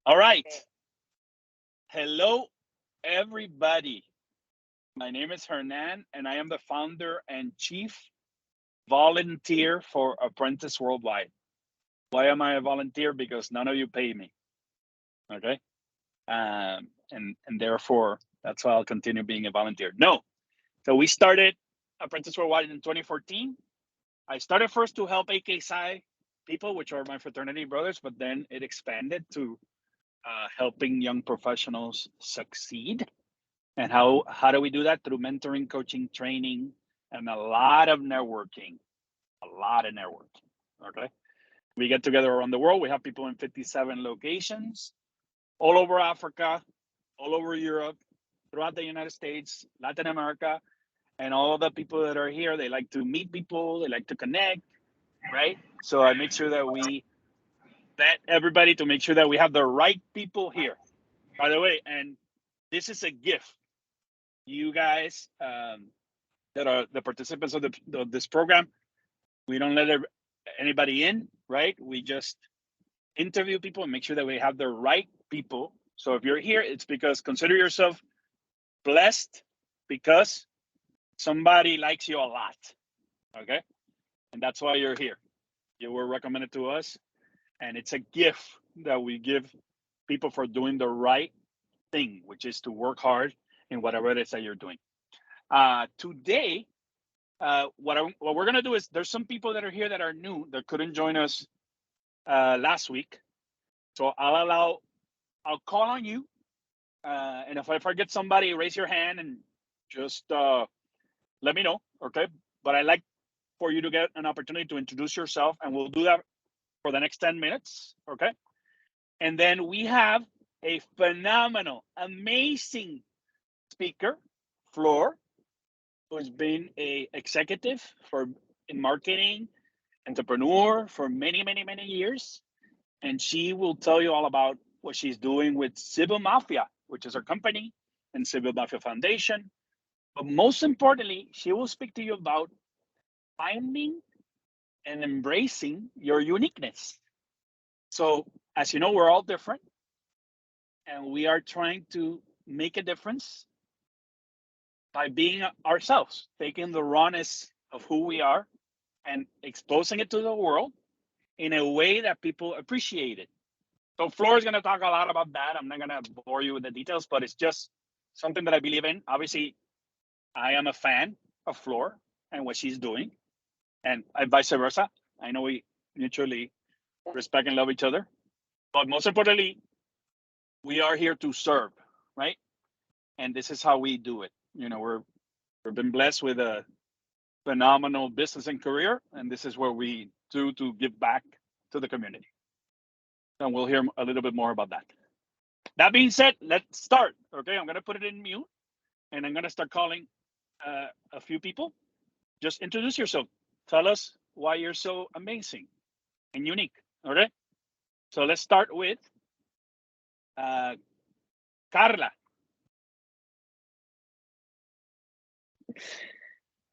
All right. Hello, everybody. My name is Hernan, and I am the founder and chief volunteer for Apprentice Worldwide. Why am I a volunteer? Because none of you pay me. Okay. And therefore, that's why I'll continue being a volunteer. No. So we started Apprentice Worldwide in 2014. I started first to help AK Psi people, which are my fraternity brothers, but then it expanded to helping young professionals succeed. And how do we do that? Through mentoring, coaching, training, and a lot of networking. A lot of networking. Okay. We get together around the world. We have people in 57 locations, all over Africa, all over Europe, throughout the United States, Latin America, and all the people that are here. They like to meet people. They like to connect, right? So I make sure that we vet everybody to make sure that we have the right people here. By the way, and this is a gift. You guys that are the participants of this program, we don't let anybody in, right? We just interview people and make sure that we have the right people. So if you're here, it's because consider yourself blessed because somebody likes you a lot, okay? And that's why you're here. You were recommended to us, and it's a gift that we give people for doing the right thing, which is to work hard in whatever it is that you're doing. Today, what we're gonna do is there's some people that are here that are new that couldn't join us last week, so I'll call on you, and if I forget somebody, raise your hand and just let me know, okay? But I like for you to get an opportunity to introduce yourself, and we'll do that for the next 10 minutes, okay? And then we have a phenomenal, amazing speaker, Flor, who's been a executive in marketing, entrepreneur for many, many, many years. And she will tell you all about what she's doing with Civil Mafia, which is her company, and Civil Mafia Foundation. But most importantly, she will speak to you about finding and embracing your uniqueness. So, as you know, we're all different, and we are trying to make a difference by being ourselves, taking the rawness of who we are and exposing it to the world in a way that people appreciate it. So Flor is going to talk a lot about that. I'm not going to bore you with the details, but it's just something that I believe in. Obviously, I am a fan of Flor and what she's doing, and vice versa. I know we mutually respect and love each other, but most importantly, we are here to serve, right? And this is how we do it. You know, we've been blessed with a phenomenal business and career, and this is what we do to give back to the community. And we'll hear a little bit more about that. That being said, let's start. Okay, I'm gonna put it in mute, and I'm gonna start calling a few people. Just introduce yourself. Tell us why you're so amazing and unique. Okay, so let's start with Carla.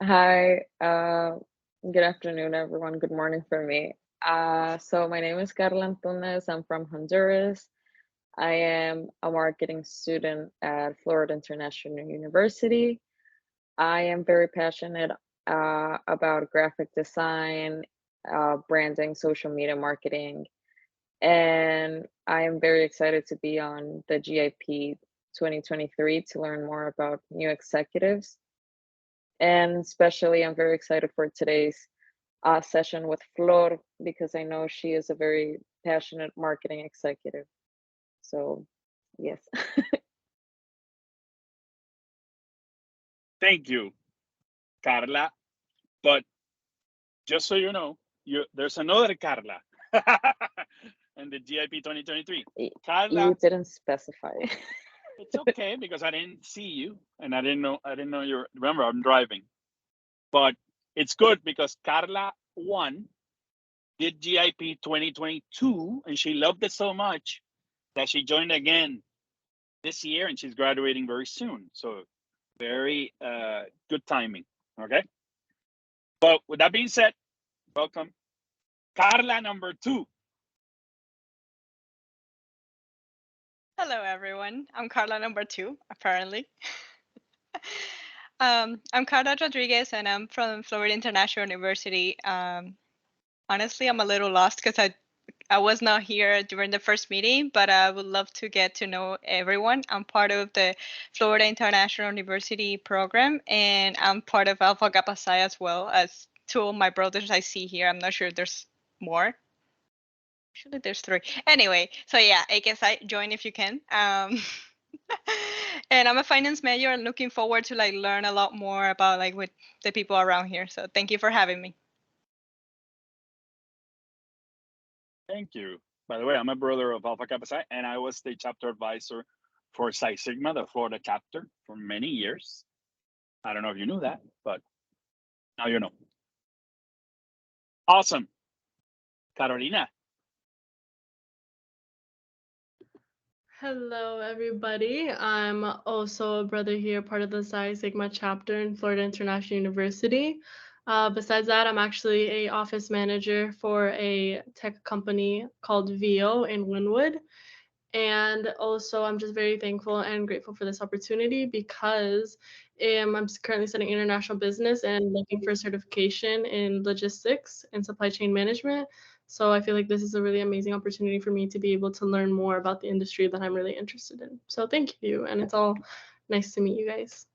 Hi, good afternoon, everyone. Good morning for me. So my name is Carla Antunes. I'm from Honduras. I am a marketing student at Florida International University. I am very passionate about graphic design, branding, social media marketing, and I am very excited to be on the GIP 2023 to learn more about new executives. And especially, I'm very excited for today's session with Flor because I know she is a very passionate marketing executive. So, yes. Thank you, Carla. But just so you know, there's another Carla in the GIP 2023. You Carla, didn't specify. it's okay because I didn't see you and I didn't know you. Remember, I'm driving, but it's good because Carla won did GIP 2022 and she loved it so much that she joined again this year and she's graduating very soon. So very good timing. Okay. But with that being said, welcome. Carla number 2. Hello, everyone. I'm Carla number 2, apparently. I'm Carla Rodriguez, and I'm from Florida International University. Honestly, I'm a little lost because I was not here during the first meeting, but I would love to get to know everyone. I'm part of the Florida International University program, and I'm part of Alpha Kappa Psi as well as two of my brothers I see here. I'm not sure if there's more. Actually, there's 3. Anyway, so yeah, I guess I join if you can. And I'm a finance major and looking forward to like learn a lot more about like with the people around here. So thank you for having me. Thank you. By the way, I'm a brother of Alpha Kappa Psi, and I was the chapter advisor for Psi Sigma, the Florida chapter, for many years. I don't know if you knew that, but now you know. Awesome. Carolina. Hello, everybody. I'm also a brother here, part of the Psi Sigma chapter in Florida International University. Besides that, I'm actually a office manager for a tech company called VO in Wynwood. And also, I'm just very thankful and grateful for this opportunity because I'm currently studying international business and looking for certification in logistics and supply chain management. So I feel like this is a really amazing opportunity for me to be able to learn more about the industry that I'm really interested in. So thank you. And it's all nice to meet you guys.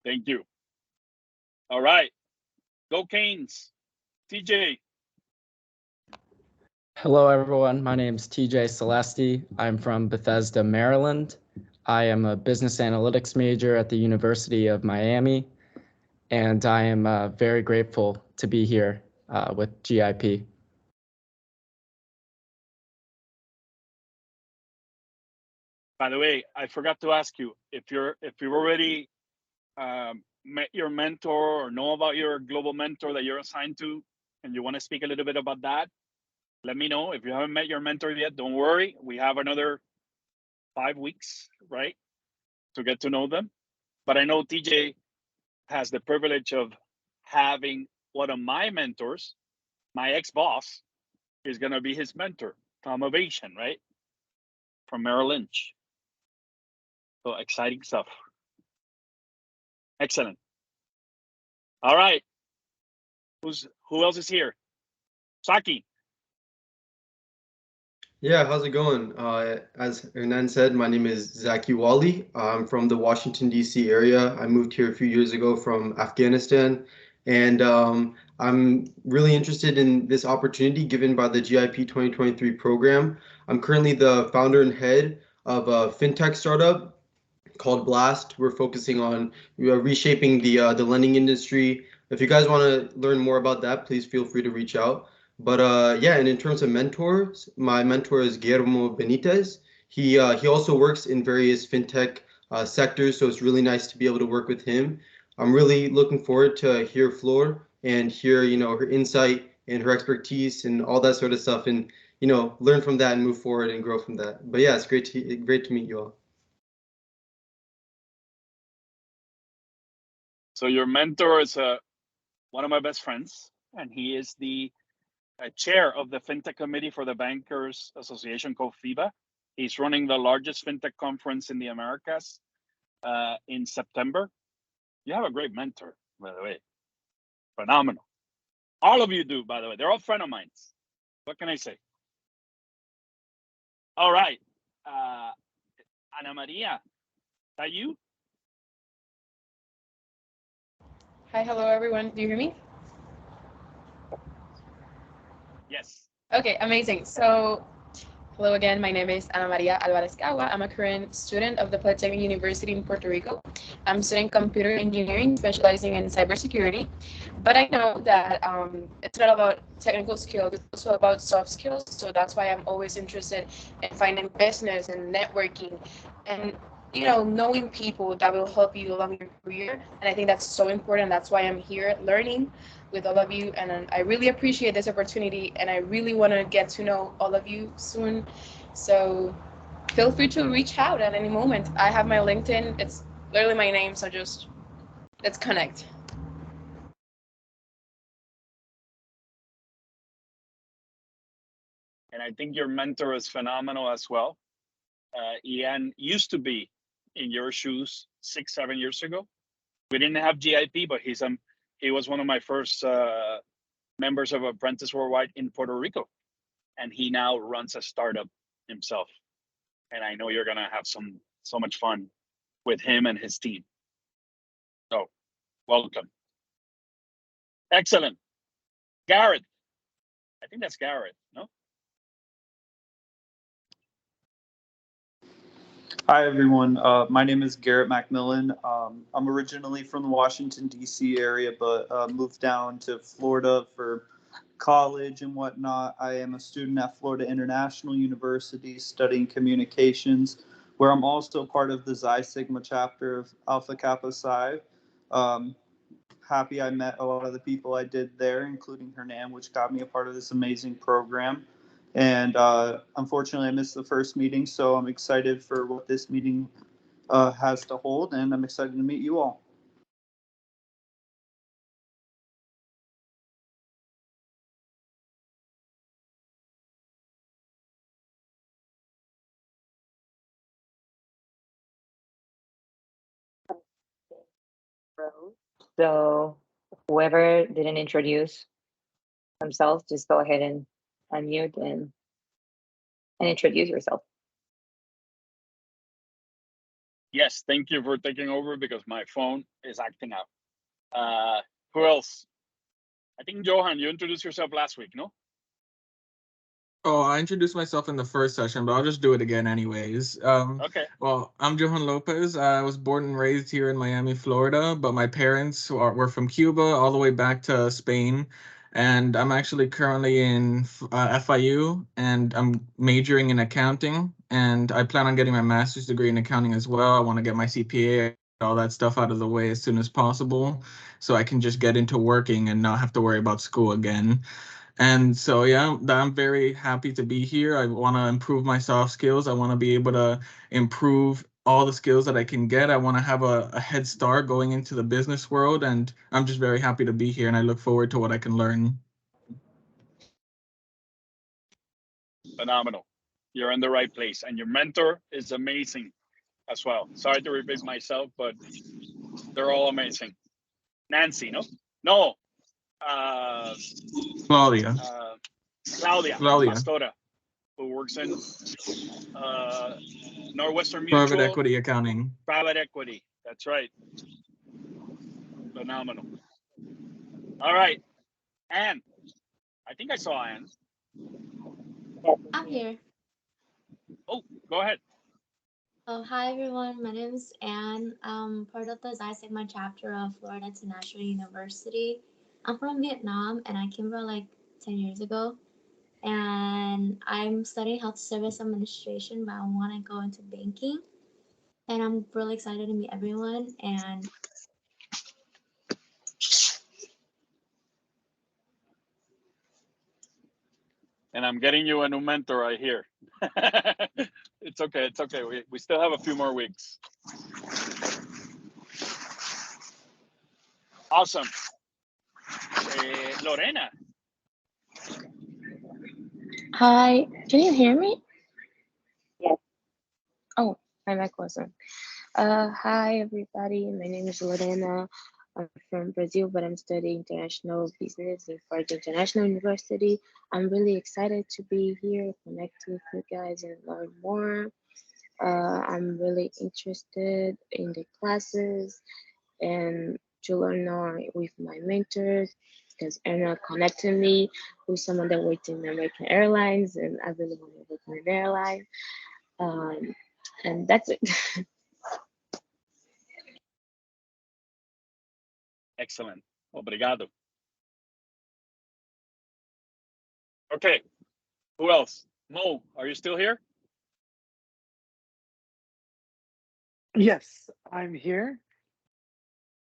Thank you. All right. Go Canes. TJ. Hello, everyone. My name is TJ Celesti. I'm from Bethesda, Maryland. I am a business analytics major at the University of Miami, and I am very grateful to be here with GIP. By the way, I forgot to ask you if you've already met your mentor or know about your global mentor that you're assigned to, and you want to speak a little bit about that. Let me know. If you haven't met your mentor yet, don't worry. We have another 5 weeks, right, to get to know them. But I know TJ has the privilege of having one of my mentors, my ex-boss, is going to be his mentor, Tom Ovation, right, from Merrill Lynch. So exciting stuff. Excellent. All right. Who else is here? Saki. Yeah, how's it going? As Hernan said, my name is Zaki Wali. I'm from the Washington, D.C. area. I moved here a few years ago from Afghanistan, and I'm really interested in this opportunity given by the GIP 2023 program. I'm currently the founder and head of a fintech startup called Blast. We're focusing on reshaping the lending industry. If you guys want to learn more about that, please feel free to reach out. But yeah, and in terms of mentors, my mentor is Guillermo Benitez. He also works in various fintech sectors, so it's really nice to be able to work with him. I'm really looking forward to hear Flor and hear her insight and her expertise and all that sort of stuff, and learn from that and move forward and grow from that. But yeah, it's great to meet you all. So your mentor is one of my best friends, and he is the chair of the FinTech Committee for the Bankers Association called FIBA. He's running the largest FinTech conference in the Americas in September. You have a great mentor, by the way. Phenomenal. All of you do, by the way. They're all friends of mine. What can I say? All right. Ana Maria, is that you? Hi, hello everyone. Do you hear me? Yes. Okay, amazing. So, hello again. My name is Ana Maria Alvarez Cagua. I'm a current student of the Palazzolo University in Puerto Rico. I'm studying computer engineering, specializing in cybersecurity. But I know that it's not about technical skills, it's also about soft skills. So that's why I'm always interested in finding business and networking and knowing people that will help you along your career. And I think that's so important. That's why I'm here learning with all of you. And I really appreciate this opportunity. And I really want to get to know all of you soon. So feel free to reach out at any moment. I have my LinkedIn. It's literally my name. So just let's connect. And I think your mentor is phenomenal as well. Ian used to be in your shoes 6-7 years ago. We didn't have GIP, but he was one of my first members of Apprentice Worldwide in Puerto Rico, and he now runs a startup himself. And I know you're gonna have so much fun with him and his team. So, welcome. Excellent, Garrett. I think that's Garrett. No. Hi, everyone. My name is Garrett Macmillan. I'm originally from the Washington, D.C. area, but moved down to Florida for college and whatnot. I am a student at Florida International University studying communications, where I'm also part of the Xi Sigma chapter of Alpha Kappa Psi. Happy I met a lot of the people I did there, including Hernan, which got me a part of this amazing program. And unfortunately, I missed the first meeting, so I'm excited for what this meeting has to hold, and I'm excited to meet you all. So whoever didn't introduce themselves, just go ahead and unmute and introduce yourself. Yes, thank you for taking over because my phone is acting out. Who else? I think Johan, you introduced yourself last week, no? Oh, I introduced myself in the first session, but I'll just do it again anyways. Okay. Well, I'm Johan Lopez. I was born and raised here in Miami, Florida, but my parents were from Cuba all the way back to Spain. And I'm actually currently in FIU, and I'm majoring in accounting. And I plan on getting my master's degree in accounting as well. I want to get my CPA, all that stuff out of the way as soon as possible, so I can just get into working and not have to worry about school again. And so, yeah, I'm very happy to be here. I want to improve my soft skills. I want to be able to improve all the skills that I can get. I want to have a head start going into the business world. And I'm just very happy to be here. And I look forward to what I can learn. Phenomenal. You're in the right place. And your mentor is amazing as well. Sorry to repeat myself, but they're all amazing. Nancy, no? No. Claudia. Claudia Pastora, who works in Northwestern Mutual. Private equity accounting. Private equity. That's right. Phenomenal. All right. Anne. I think I saw Anne. I'm here. Oh, go ahead. Oh, hi everyone. My name is Anne. I'm part of the Xi Sigma chapter of Florida International University. I'm from Vietnam and I came about like 10 years ago. And I'm studying health service administration, but I want to go into banking. And I'm really excited to meet everyone. And I'm getting you a new mentor, I hear. It's okay. It's okay. We still have a few more weeks. Awesome. Lorena. Hi, can you hear me? Yes. Oh, my mic wasn't. Hi, everybody. My name is Lorena. I'm from Brazil, but I'm studying international business in Florida International University. I'm really excited to be here, connect with you guys, and learn more. I'm really interested in the classes and to learn more with my mentors because Anna connected me with someone that worked in American Airlines, and I really want to work in an airline. And that's it. Excellent. Obrigado. Okay. Who else? Mo, are you still here? Yes, I'm here.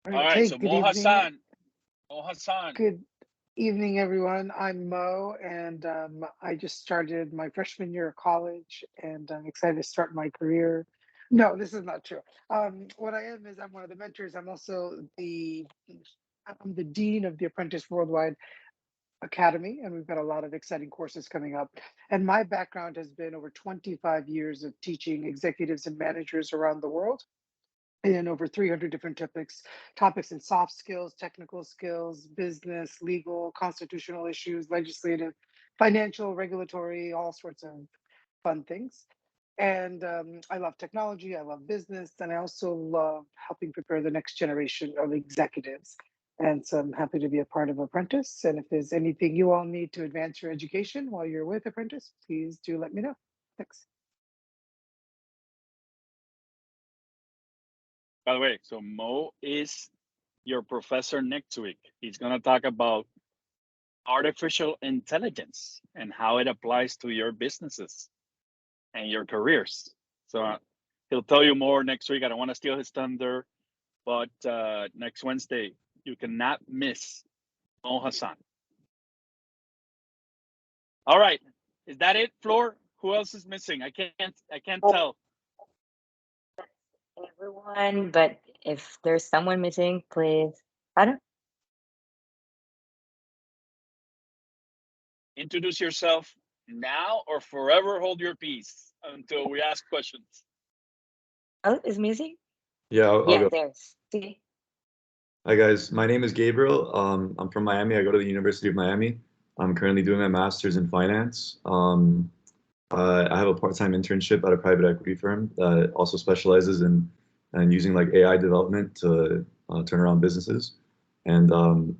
All right. Hey, So good Mo evening. Hassan. Mo Hassan. Good evening, everyone. I'm Mo, and I just started my freshman year of college, and I'm excited to start my career. No, this is not true. What I am is I'm one of the mentors. I'm also I'm the dean of the Apprentice Worldwide Academy, and we've got a lot of exciting courses coming up. And my background has been over 25 years of teaching executives and managers around the world in over 300 different topics in soft skills, technical skills, business, legal, constitutional issues, legislative, financial, regulatory, all sorts of fun things. And I love technology, I love business, and I also love helping prepare the next generation of executives. And so I'm happy to be a part of Apprentice. And if there's anything you all need to advance your education while you're with Apprentice, please do let me know. Thanks. By the way, so Mo is your professor next week. He's going to talk about artificial intelligence and how it applies to your businesses and your careers. So he'll tell you more next week. I don't want to steal his thunder, but next Wednesday, you cannot miss Mo Hassan. All right. Is that it, Flor? Who else is missing? I can't tell. Everyone, but if there's someone missing, please. Adam? Introduce yourself now or forever hold your peace until we ask questions. Oh, is missing? Yeah, I'll Yeah, go. there's. See? Hi guys, my name is Gabriel. I'm from Miami. I go to the University of Miami. I'm currently doing my master's in finance. I have a part-time internship at a private equity firm that also specializes in using like AI development to turn around businesses. And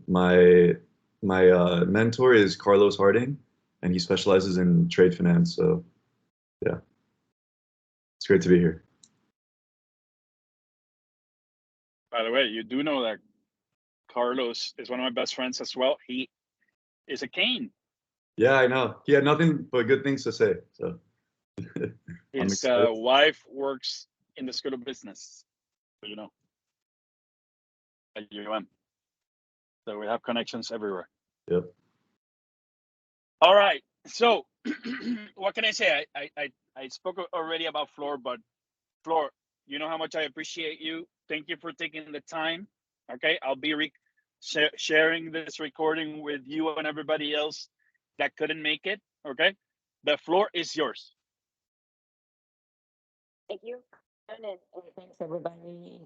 my mentor is Carlos Harding, and he specializes in trade finance. So yeah, it's great to be here. By the way, you do know that Carlos is one of my best friends as well. He is a Cane. Yeah, I know. He had nothing but good things to say. So his wife works in the School of Business, you know, at UM. So we have connections everywhere. Yep. All right. So what can I say? I spoke already about Flor, but Flor, you know how much I appreciate you. Thank you for taking the time. Okay, I'll be sharing this recording with you and everybody else that couldn't make it. Okay, the floor is yours. Thank you, and thanks everybody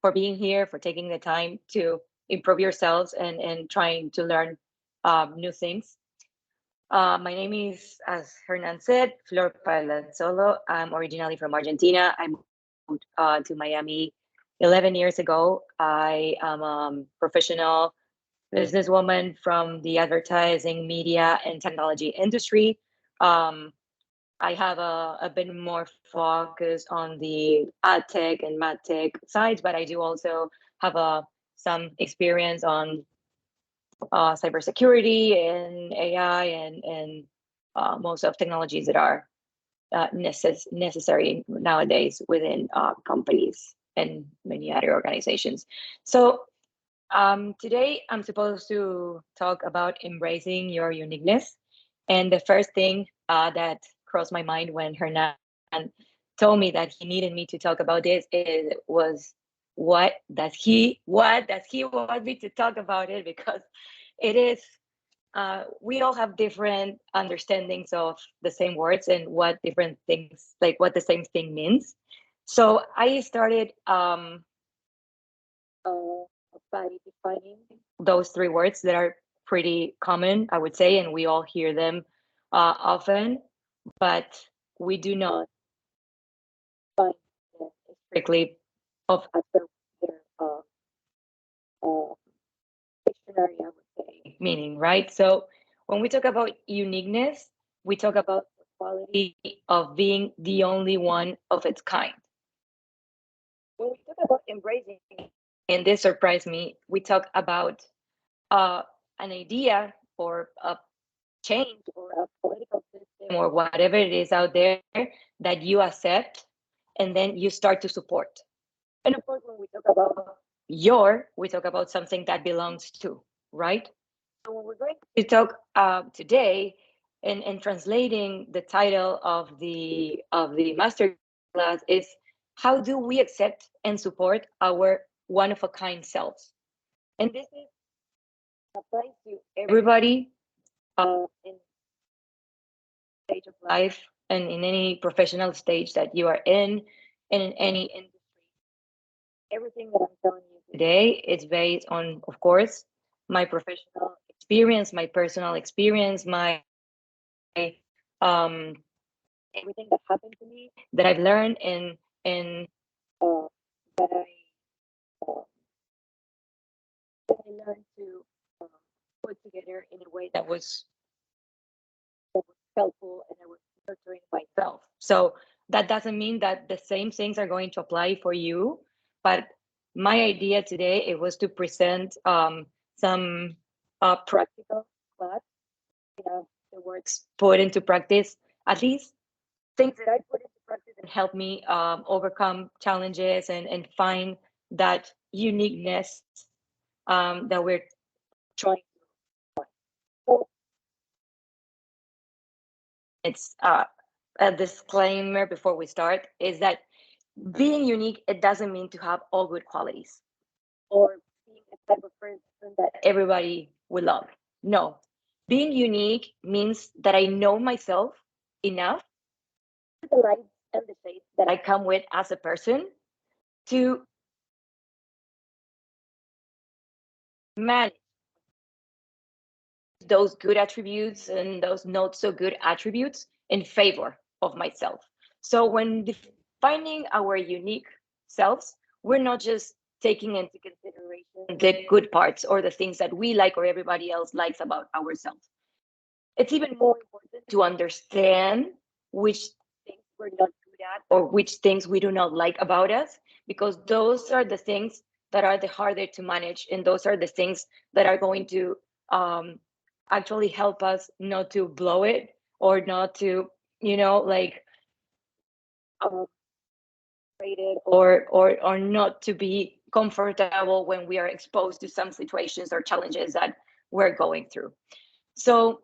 for being here, for taking the time to improve yourselves and trying to learn new things. My name is, as Hernan said, Flor Palazzolo. I'm originally from Argentina. I moved to Miami 11 years ago. I am a professional businesswoman from the advertising, media, and technology industry. I have a bit more focus on the ad tech and mad tech sides, but I do also have some experience on cybersecurity and AI and most of technologies that are necessary nowadays within companies and many other organizations. So today I'm supposed to talk about embracing your uniqueness. And the first thing that crossed my mind when Hernan told me that he needed me to talk about this was what does he want me to talk about it, because it is we all have different understandings of the same words and what different things, like what the same thing means. So I started by defining those three words that are pretty common, I would say, and we all hear them often, but we do not find them strictly of a dictionary, I would say, meaning, right? So when we talk about uniqueness, we talk about the quality of being the only one of its kind. When we talk about embracing, and this surprised me, we talk about an idea or a change or a political system or whatever it is out there that you accept and then you start to support. And of course, when we talk about we talk about something that belongs to, right? So when we're going to talk today and translating the title of the master class is how do we accept and support our one of a kind selves? And this is applies to everybody in stage of life and in any professional stage that you are in, and in any industry. Everything that I'm telling you today is based on, of course, my professional experience, my personal experience, my um, everything that happened to me that I've learned and that uh, that I learned to um, put together in a way that was helpful and I was nurturing myself. So that doesn't mean that the same things are going to apply for you, but my idea today it was to present some practical class, the words put into practice, at least things that I put into practice and help me overcome challenges and find that uniqueness that we're trying to find. So it's a disclaimer before we start is that being unique, it doesn't mean to have all good qualities or being a type of person that everybody will love. No, being unique means that I know myself enough, the lights and the shades that I come with as a person to manage those good attributes and those not so good attributes in favor of myself. So when defining our unique selves, we're not just taking into consideration the good parts or the things that we like or everybody else likes about ourselves. It's even more important to understand which things we're not good at or which things we do not like about us, because those are the things that are the harder to manage, and those are the things that are going to um, actually help us not to blow it or not to, like um, rated or not to be comfortable when we are exposed to some situations or challenges that we're going through. So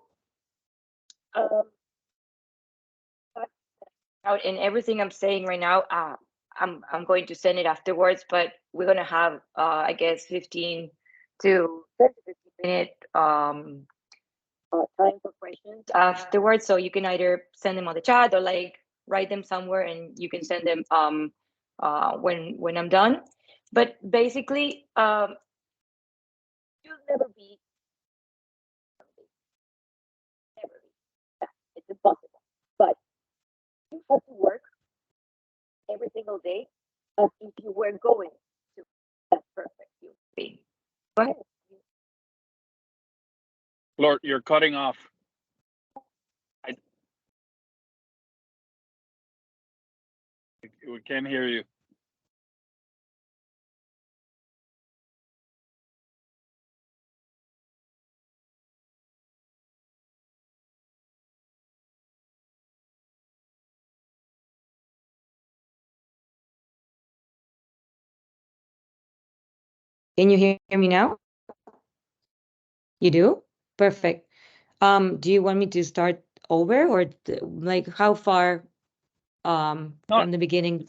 um, out in everything I'm saying right now, I'm going to send it afterwards, but we're gonna have I guess 15 to 10 to 15 minute time for questions afterwards. So you can either send them on the chat or like write them somewhere, and you can send them when I'm done. But basically, you'll never be never be. It's impossible. But you have to work every single day as if you were going to that perfect human being. Go ahead. Flor, you're cutting off. I, we can't hear you. Can you hear me now? You do? Perfect. Do you want me to start over or like how far No, from the beginning?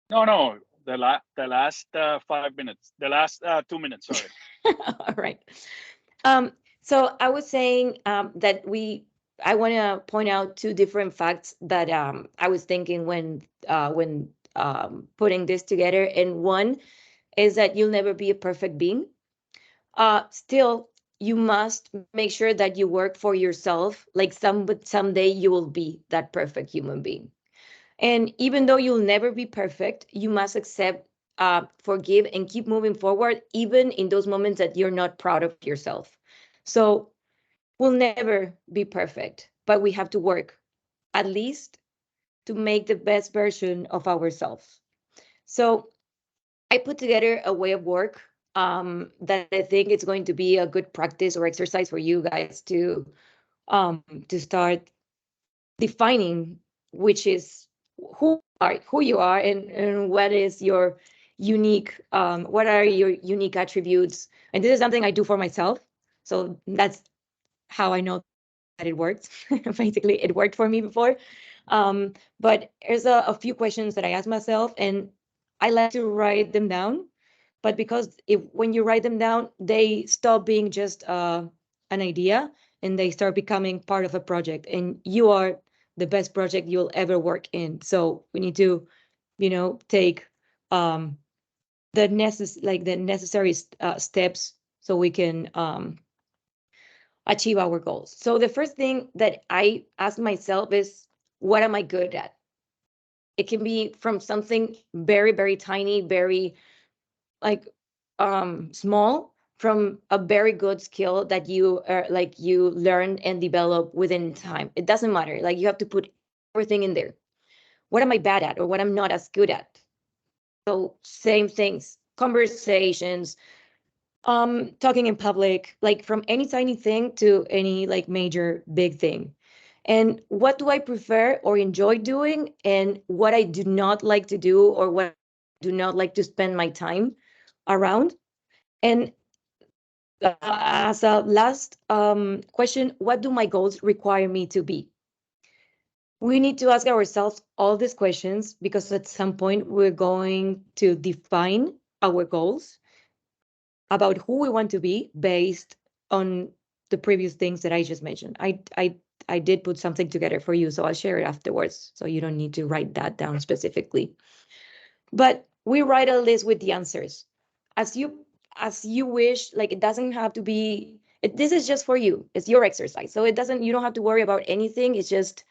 no. The last 5 minutes. The last 2 minutes. Sorry. All right. So I was saying that I want to point out two different facts that I was thinking when putting this together. And one is that you'll never be a perfect being. Still, you must make sure that you work for yourself. Like someday you will be that perfect human being. And even though you'll never be perfect, you must accept, forgive, and keep moving forward, even in those moments that you're not proud of yourself. So we'll never be perfect, but we have to work at least to make the best version of ourselves. So I put together a way of work that I think it's going to be a good practice or exercise for you guys to start defining which is who you are and what is your unique what are your unique attributes. And this is something I do for myself, so that's how I know that it works. Basically it worked for me before, but there's a few questions that I ask myself, and I like to write them down. But because when you write them down, they stop being just an idea and they start becoming part of a project, and you are the best project you'll ever work in. So we need to, take the necessary steps so we can achieve our goals. So the first thing that I ask myself is, what am I good at? It can be from something very, very tiny, very like small, from a very good skill that you learn and develop within time. It doesn't matter. Like, you have to put everything in there. What am I bad at, or what I'm not as good at? So same things, conversations, talking in public, like from any tiny thing to any like major big thing. And what do I prefer or enjoy doing, and what I do not like to do, or what I do not like to spend my time around. And as a last question, what do my goals require me to be? We need to ask ourselves all these questions, because at some point we're going to define our goals about who we want to be based on the previous things that I just mentioned. I did put something together for you, so I'll share it afterwards, so you don't need to write that down specifically. But we write a list with the answers as you wish. Like, it doesn't have to be. This is just for you. It's your exercise, so you don't have to worry about anything. It's just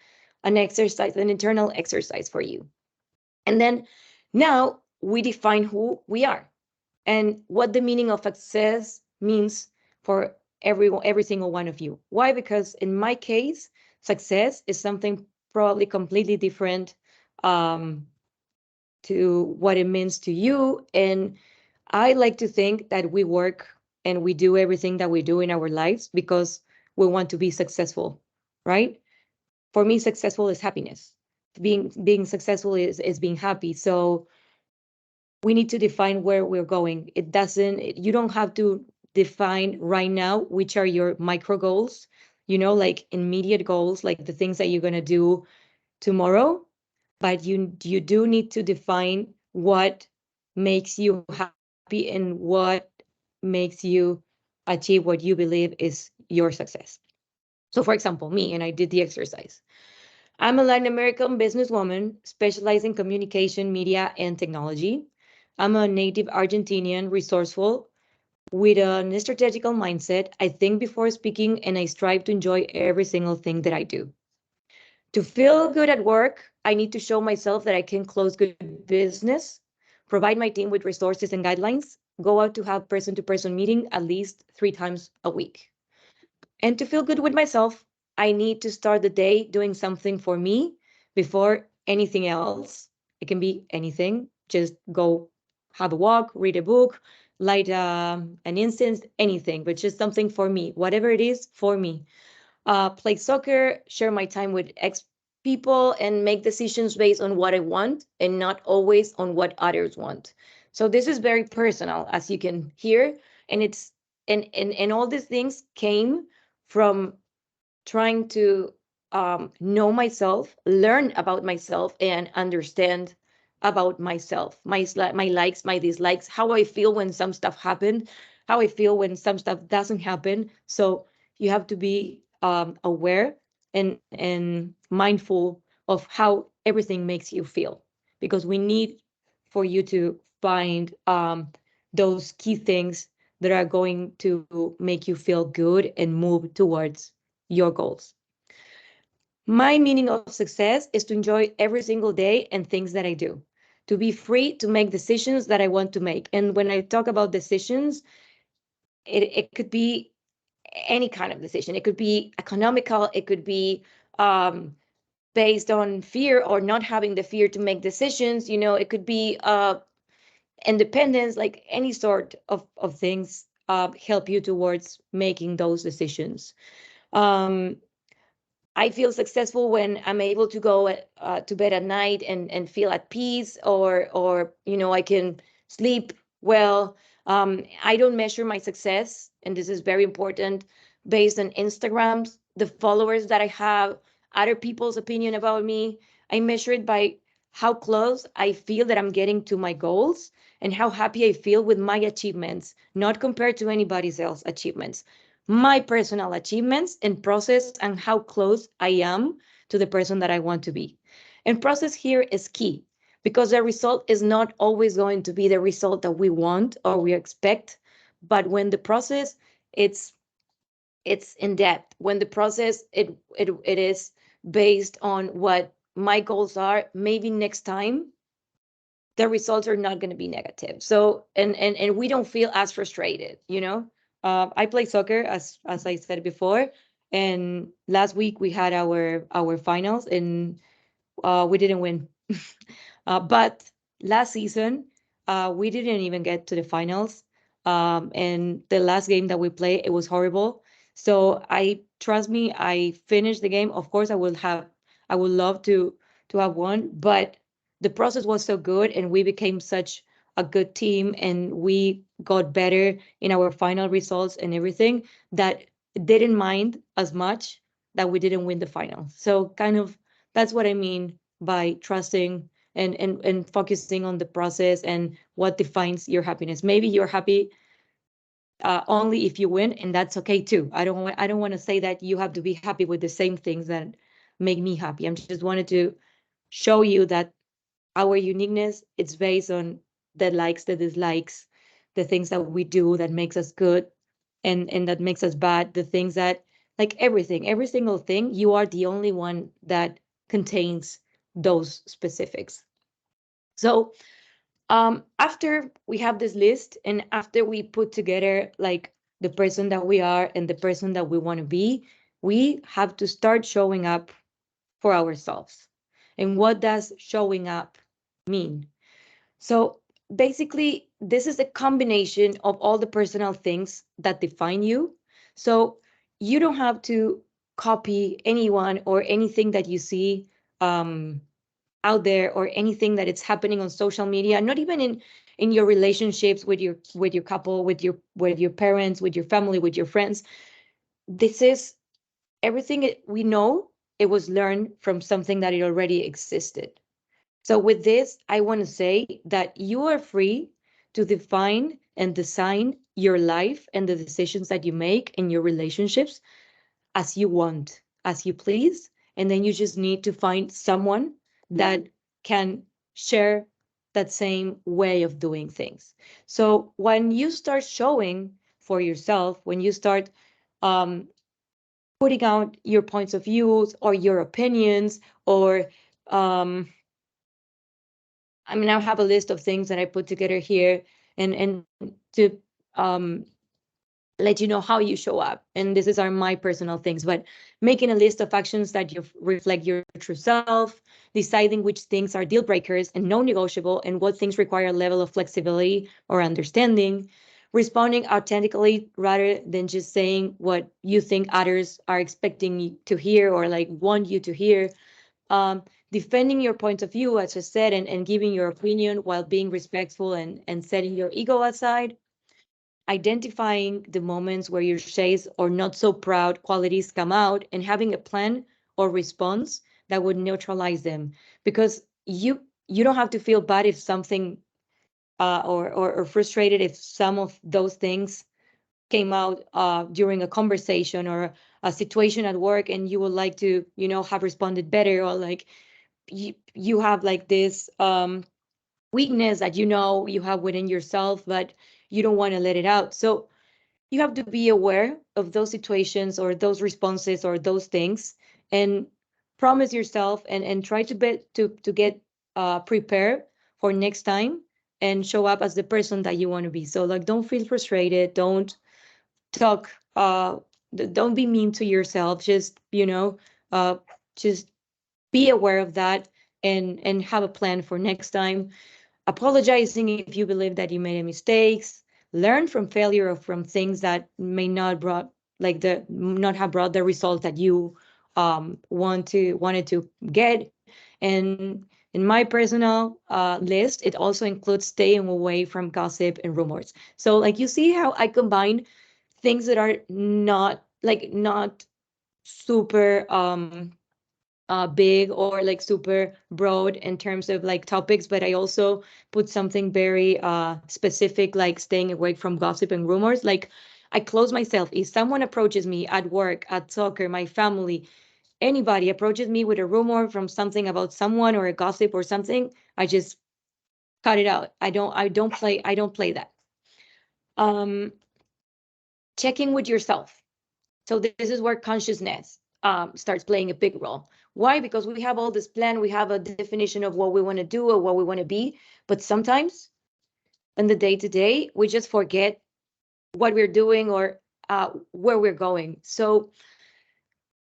an exercise, an internal exercise for you. And then now we define who we are and what the meaning of success means for every single one of you. Why? Because in my case, success is something probably completely different to what it means to you. And I like to think that we work and we do everything that we do in our lives because we want to be successful, right? For me, successful is happiness. Being successful is being happy. So we need to define where we're going. You don't have to define right now which are your micro goals, like immediate goals, like the things that you're going to do tomorrow. But you do need to define what makes you happy and what makes you achieve what you believe is your success. So for example, me, and I did the exercise. I'm a Latin American businesswoman specializing in communication, media, and technology. I'm a native Argentinian, resourceful, with a strategical mindset. I think before speaking, and I strive to enjoy every single thing that I do. To feel good at work, I need to show myself that I can close good business, provide my team with resources and guidelines, go out to have person-to-person meeting at least 3 times a week. And to feel good with myself, I need to start the day doing something for me before anything else. It can be anything. Just go have a walk, read a book, light an incense, anything, but just something for me, whatever it is for me. Play soccer, share my time with people, and make decisions based on what I want and not always on what others want. So this is very personal, as you can hear, and it's and all these things came from trying to know myself, learn about myself, and understand about myself, my likes, my dislikes, how I feel when some stuff happened, how I feel when some stuff doesn't happen. So you have to be aware and mindful of how everything makes you feel, because we need for you to find those key things that are going to make you feel good and move towards your goals. My meaning of success is to enjoy every single day and things that I do, to be free to make decisions that I want to make. And when I talk about decisions, it could be any kind of decision. It could be economical, it could be based on fear or not having the fear to make decisions. It could be independence, like any sort of things help you towards making those decisions. I feel successful when I'm able to go to bed at night and feel at peace, or I can sleep well. I don't measure my success, and this is very important, based on Instagrams, the followers that I have, other people's opinion about me. I measure it by how close I feel that I'm getting to my goals and how happy I feel with my achievements, not compared to anybody else's achievements. my personal achievements and process and how close I am to the person that I want to be. And process here is key because the result is not always going to be the result that we want or we expect. But when the process it's in depth, when the process it is based on what my goals are, maybe next time the results are not going to be negative. So and we don't feel as frustrated, you know. I play soccer as I said before, and last week we had our finals and we didn't win. But last season, we didn't even get to the finals. And the last game that we played, it was horrible. So trust me, I finished the game. Of course, I would love to have won, but the process was so good, and we became such a good team, and we got better in our final results and everything that didn't mind as much that we didn't win the final. So kind of that's what I mean by trusting and focusing on the process and what defines your happiness. Maybe you're happy only if you win, and that's okay too. I don't want to say that you have to be happy with the same things that make me happy. I'm just wanted to show you that our uniqueness it's based on the likes, the dislikes, the things that we do that makes us good and that makes us bad, the things that like everything, every single thing, you are the only one that contains those specifics. So after we have this list and after we put together like the person that we are and the person that we want to be, we have to start showing up for ourselves. And what does showing up mean? So basically, this is a combination of all the personal things that define you. So you don't have to copy anyone or anything that you see um, out there or anything that it's happening on social media, not even in your relationships with your couple, with your parents, with your family, with your friends. This is everything we know. It was learned from something that it already existed. So with this, I want to say that you are free to define and design your life and the decisions that you make in your relationships as you want, as you please. And then you just need to find someone that can share that same way of doing things. So when you start showing for yourself, when you start um, putting out your points of views or your opinions or I mean, I have a list of things that I put together here and to um, let you know how you show up. And this is are my personal things, but making a list of actions that you reflect your true self, deciding which things are deal breakers and non-negotiable, and what things require a level of flexibility or understanding, responding authentically rather than just saying what you think others are expecting you to hear or like want you to hear, um, defending your point of view, as I said, and giving your opinion while being respectful and setting your ego aside, identifying the moments where your shades or not so proud qualities come out and having a plan or response that would neutralize them. Because you don't have to feel bad if something or frustrated if some of those things came out during a conversation or a situation at work and you would like to, you know, have responded better or like you have like this weakness that you know you have within yourself, but you don't want to let it out. So you have to be aware of those situations or those responses or those things and promise yourself and try to get prepared for next time and show up as the person that you want to be. So like don't feel frustrated, don't talk don't be mean to yourself, just you know just be aware of that and have a plan for next time, apologizing if you believe that you made mistakes, learn from failure or from things that may not brought like the not have brought the result that you wanted to get. And in my personal list, it also includes staying away from gossip and rumors. So like you see how I combine things that are not super big or like super broad in terms of like topics, but I also put something very specific, like staying away from gossip and rumors. Like I close myself. If someone approaches me at work, at soccer, my family, anybody approaches me with a rumor from something about someone or a gossip or something, I just cut it out. I don't play that. Checking with yourself. So this is where consciousness starts playing a big role. Why? Because we have all this plan, we have a definition of what we want to do or what we want to be, but sometimes in the day to day, we just forget what we're doing or where we're going. So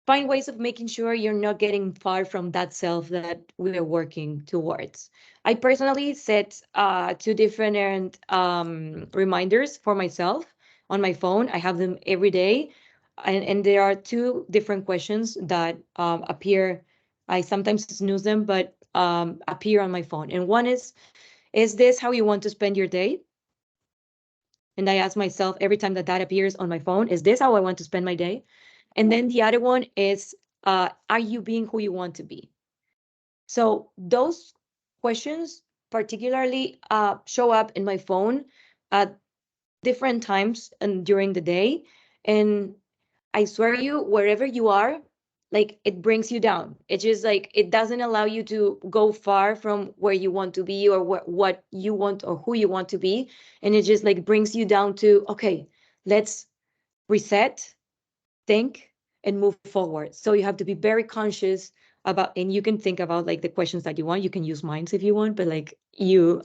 find ways of making sure you're not getting far from that self that we are working towards. I personally set two different reminders for myself on my phone. I have them every day. And there are two different questions that appear. I sometimes snooze them, but appear on my phone. And one is this how you want to spend your day? And I ask myself every time that that appears on my phone, is this how I want to spend my day? And then the other one is, are you being who you want to be? So those questions particularly show up in my phone at different times and during the day. And I swear you, wherever you are, like it brings you down. It's just like it doesn't allow you to go far from where you want to be or what you want or who you want to be. And it just like brings you down to, okay, let's reset, think, and move forward. So you have to be very conscious about, and you can think about like the questions that you want. You can use minds if you want, but like you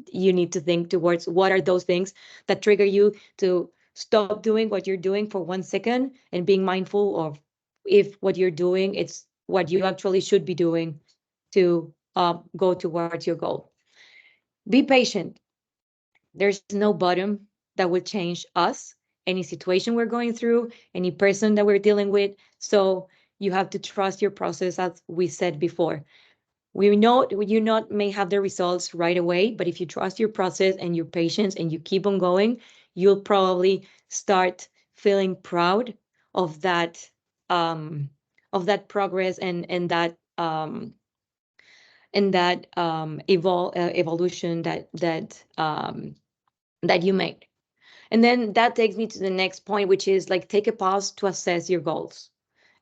need to think towards what are those things that trigger you to stop doing what you're doing for 1 second and being mindful of if what you're doing it's what you actually should be doing to go towards your goal. Be patient. There's no bottom that will change us, any situation we're going through, any person that we're dealing with. So you have to trust your process, as we said before. We know you not may have the results right away, but if you trust your process and your patience and you keep on going, you'll probably start feeling proud of that progress and that evolution that you made. And then that takes me to the next point, which is like take a pause to assess your goals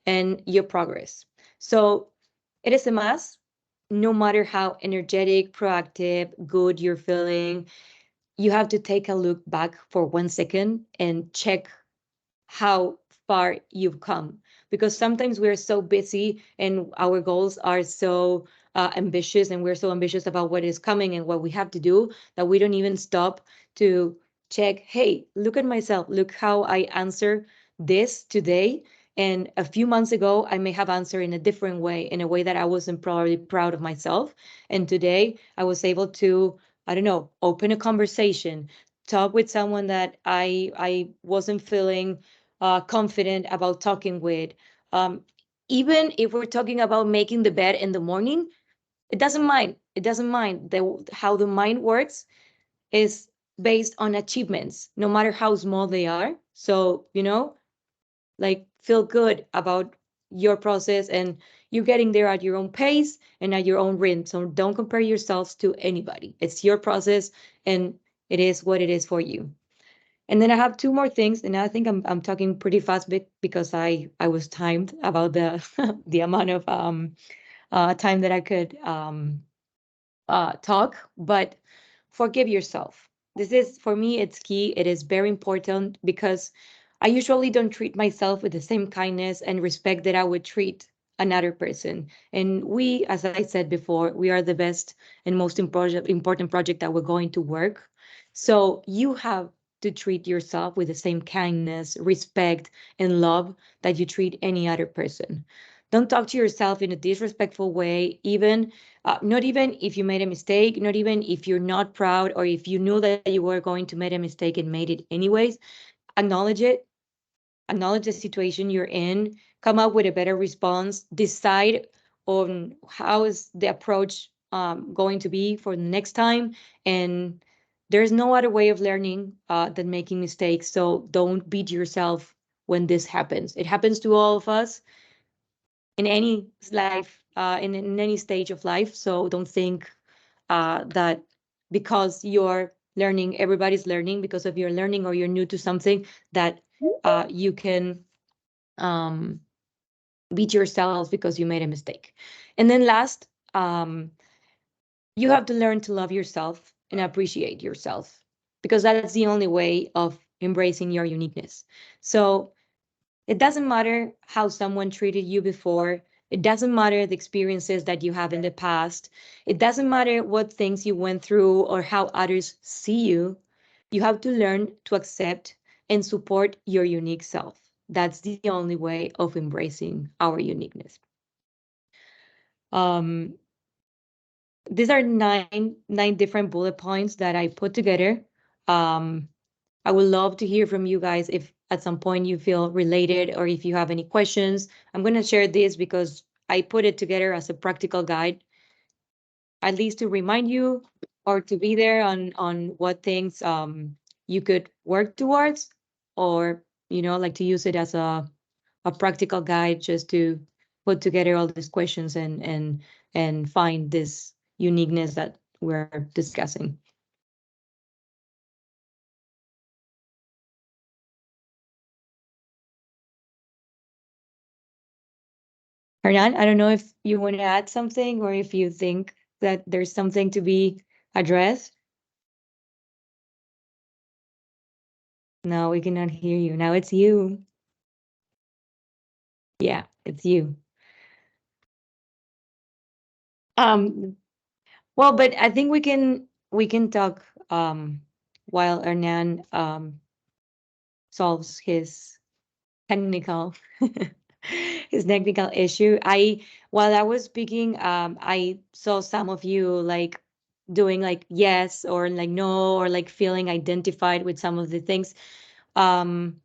and your progress. So it is a must, no matter how energetic, proactive, good you're feeling, you have to take a look back for 1 second and check how far you've come. Because sometimes we're so busy and our goals are so ambitious and we're so ambitious about what is coming and what we have to do that we don't even stop to check, hey, look at myself, look how I answer this today. And a few months ago, I may have answered in a different way, in a way that I wasn't probably proud of myself. And today I was able to, I don't know, open a conversation, talk with someone that I wasn't feeling confident about talking with. Um, Even if we're talking about making the bed in the morning, it doesn't mind. It doesn't mind. How the mind works is based on achievements, no matter how small they are. So, like feel good about your process and you getting there at your own pace and at your own rhythm. So don't compare yourselves to anybody. It's your process and it is what it is for you. And then I have two more things, and I think I'm talking pretty fast because I was timed about the the amount of time that I could talk. But forgive yourself. This is for me. It's key. It is very important because I usually don't treat myself with the same kindness and respect that I would treat another person. And we, as I said before, we are the best and most important project that we're going to work. So you have to treat yourself with the same kindness, respect, and love that you treat any other person. Don't talk to yourself in a disrespectful way, even not even if you made a mistake, not even if you're not proud or if you knew that you were going to make a mistake and made it anyways. Acknowledge it, acknowledge the situation you're in, come up with a better response, decide on how is the approach going to be for the next time. And there's no other way of learning than making mistakes. So don't beat yourself when this happens. It happens to all of us in any life, in any stage of life. So don't think that because you're learning, everybody's learning because of your learning, or you're new to something, that you can beat yourself because you made a mistake. And then last, you have to learn to love yourself and appreciate yourself, because that's the only way of embracing your uniqueness. So it doesn't matter how someone treated you before. It doesn't matter the experiences that you have in the past. It doesn't matter what things you went through or how others see you. You have to learn to accept and support your unique self. That's the only way of embracing our uniqueness. Um, these are nine different bullet points that I put together. Um, I would love to hear from you guys if at some point you feel related, or if you have any questions. I'm going to share this because I put it together as a practical guide, at least to remind you, or to be there on what things you could work towards, or like to use it as a practical guide, just to put together all these questions and find this uniqueness that we're discussing. Hernan, I don't know if you want to add something, or if you think that there's something to be addressed. No, we cannot hear you. Now it's you. Yeah, it's you. Um, well, but I think we can talk while Hernan solves technical his technical issue. While I was speaking, I saw some of you like doing like yes or like no, or like feeling identified with some of the things. Um,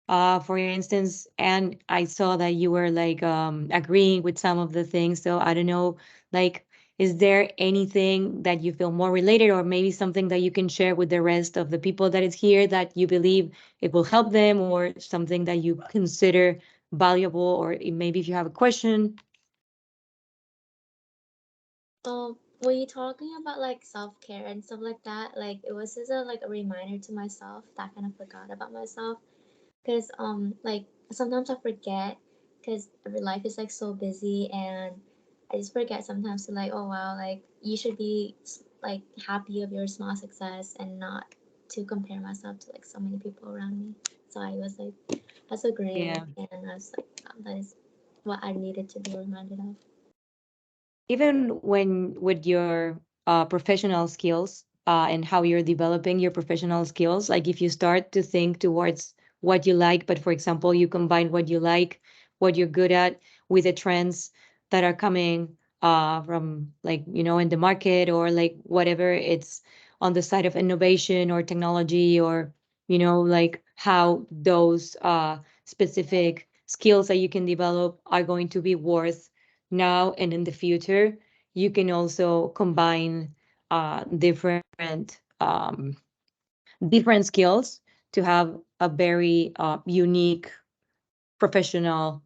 for instance, and I saw that you were like agreeing with some of the things. So I don't know, like, is there anything that you feel more related, or maybe something that you can share with the rest of the people that is here that you believe it will help them, or something that you consider valuable, or maybe if you have a question? Were you talking about like self-care and stuff like that? Like it was just a reminder to myself that I kind of forgot about myself. Because like sometimes I forget because life is like so busy, and I just forget sometimes to like, oh wow, like you should be like happy of your small success and not to compare myself to like so many people around me. So I was like, that's agreeing, Yeah. and I was like, that is what I needed to be reminded of. Even when with your professional skills, and how you're developing your professional skills, like if you start to think towards what you like, but for example, you combine what you like, what you're good at, with the trends that are coming from, like, in the market, or like whatever it's on the side of innovation or technology, or like how those specific skills that you can develop are going to be worth now and in the future. You can also combine um, different skills to have a very unique professional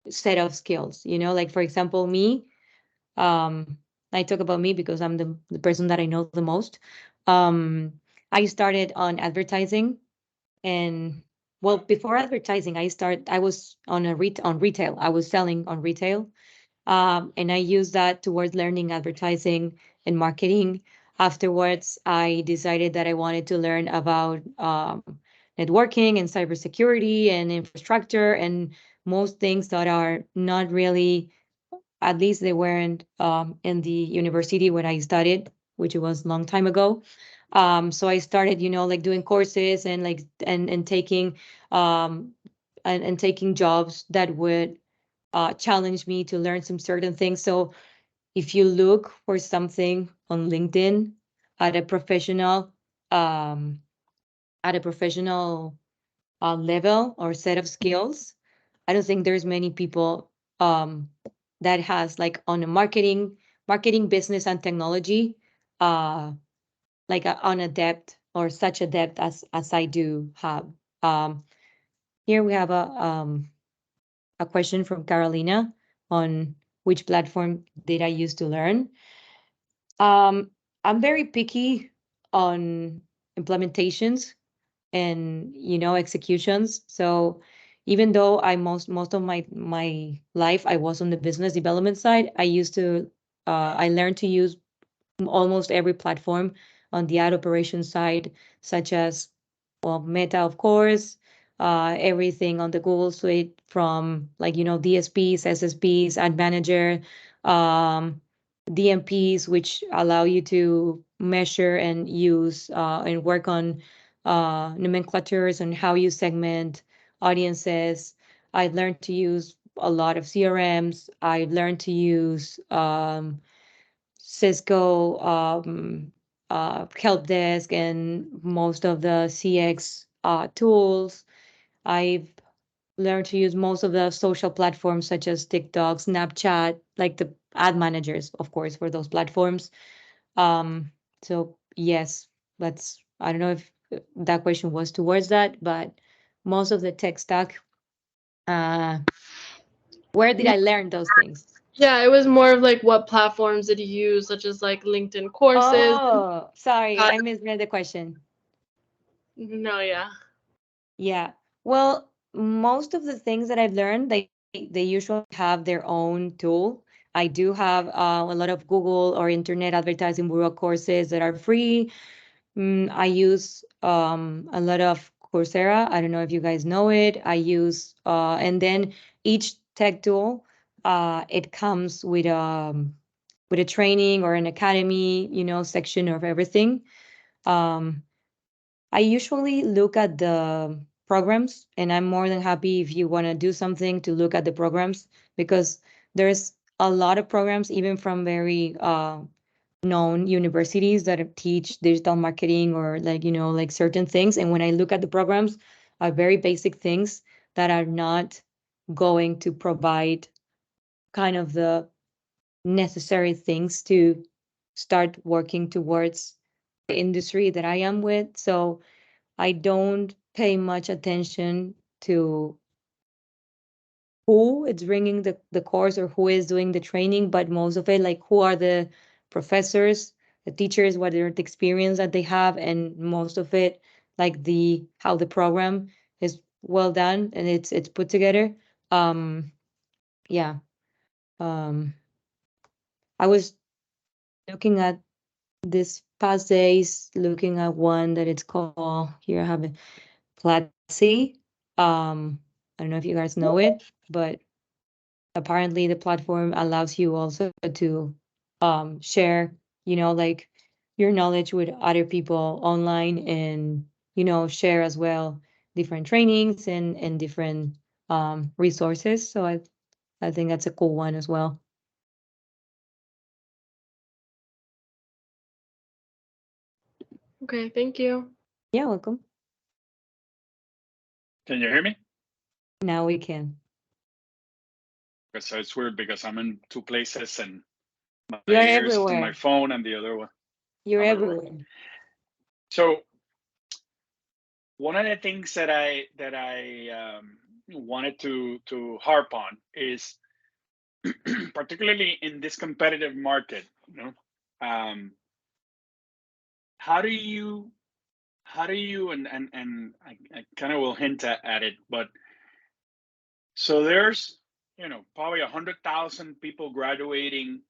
set of skills. Like for example, me. Um, I talk about me because I'm the person that I know the most. Um, I started on advertising, and well, before advertising, I was on retail. I was selling on retail. And I used that towards learning advertising and marketing. Afterwards, I decided that I wanted to learn about networking and cybersecurity and infrastructure, and most things that are not really, at least they weren't in the university when I studied, which it was a long time ago. So I started, like doing courses, and like and taking and taking jobs that would challenge me to learn some certain things. So if you look for something on LinkedIn at a professional um, at a professional level or set of skills, I don't think there's many people that has like on a marketing business and technology, like on a depth, or such a depth as I do have. Um, Here we have a question from Carolina on which platform did I use to learn. I'm very picky on implementations and executions. So even though most of my life I was on the business development side, I learned to use almost every platform on the ad operation side, such as, well, Meta, of course, everything on the Google Suite from like, DSPs, SSPs, Ad Manager, um, DMPs, which allow you to measure and use and work on nomenclatures and how you segment audiences. I learned to use a lot of CRMs. I learned to use Cisco help desk and most of the CX tools. I've learned to use most of the social platforms such as TikTok, Snapchat, like the ad managers, of course, for those platforms. So yes, I don't know if that question was towards that, but most of the tech stack, uh, where did I learn those things? Yeah, it was more of like what platforms did you use, such as like LinkedIn courses. Oh, sorry, I misread the question. No, yeah. Yeah. Well, most of the things that I've learned, they usually have their own tool. I do have a lot of Google or Internet Advertising Bureau courses that are free. I use a lot of Coursera. I don't know if you guys know it. I use and then each tech tool, it comes with a training or an academy, section of everything. Um, I usually look at the programs, and I'm more than happy if you want to do something to look at the programs, because there's a lot of programs, even from very known universities that teach digital marketing or like certain things. And when I look at the programs, are very basic things that are not going to provide kind of the necessary things to start working towards the industry that I am with. So I don't pay much attention to who is bringing the course or who is doing the training, but most of it, like, who are the professors, the teachers, what are the experience that they have, and most of it, like the how the program is well done and it's put together. Yeah. Um, I was looking at this past days, looking at one that it's called, here I have it, Platzi. I don't know if you guys know it, but apparently the platform allows you also to share, like your knowledge with other people online, and share as well different trainings and different resources. So I think that's a cool one as well. Okay, thank you. Yeah, welcome. Can you hear me? Now we can. So it's weird because I'm in two places and my You're ears on my everywhere. phone and the other one. You're I'm everywhere. So one of the things that I wanted to harp on is particularly in this competitive market, how do you and I kind of will hint at it, but so there's probably 100,000 people graduating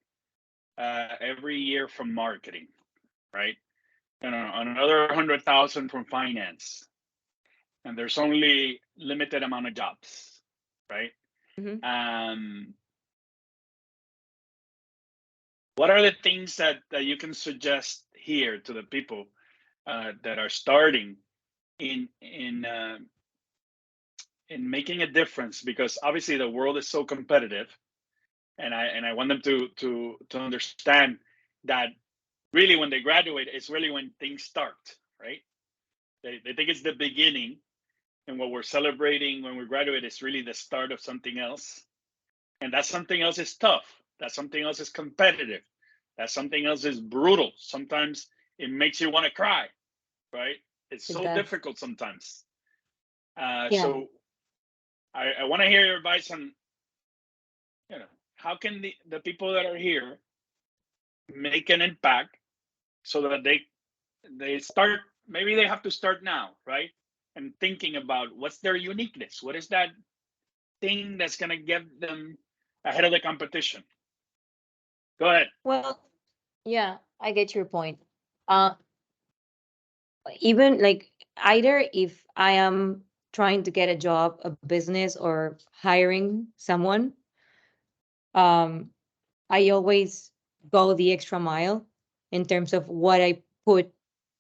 every year from marketing, right? And another 100,000 from finance, and there's only limited amount of jobs, right? Mm-hmm. What are the things that you can suggest here to the people that are starting in making a difference? Because obviously the world is so competitive, and I want them to understand that really when they graduate, it's really when things start, right? They think it's the beginning, and what we're celebrating when we graduate is really the start of something else. And that something else is tough. That something else is competitive. That something else is brutal. Sometimes it makes you want to cry, right? It's It so does. difficult sometimes. Yeah. So I want to hear your advice on, how can the people that are here make an impact so that they start, maybe they have to start now, right? And thinking about what's their uniqueness, what is that thing that's going to get them ahead of the competition. Go ahead. Well, yeah, I get your point. Uh, Even like either if I am trying to get a job, a business, or hiring someone, um, I always go the extra mile in terms of what I put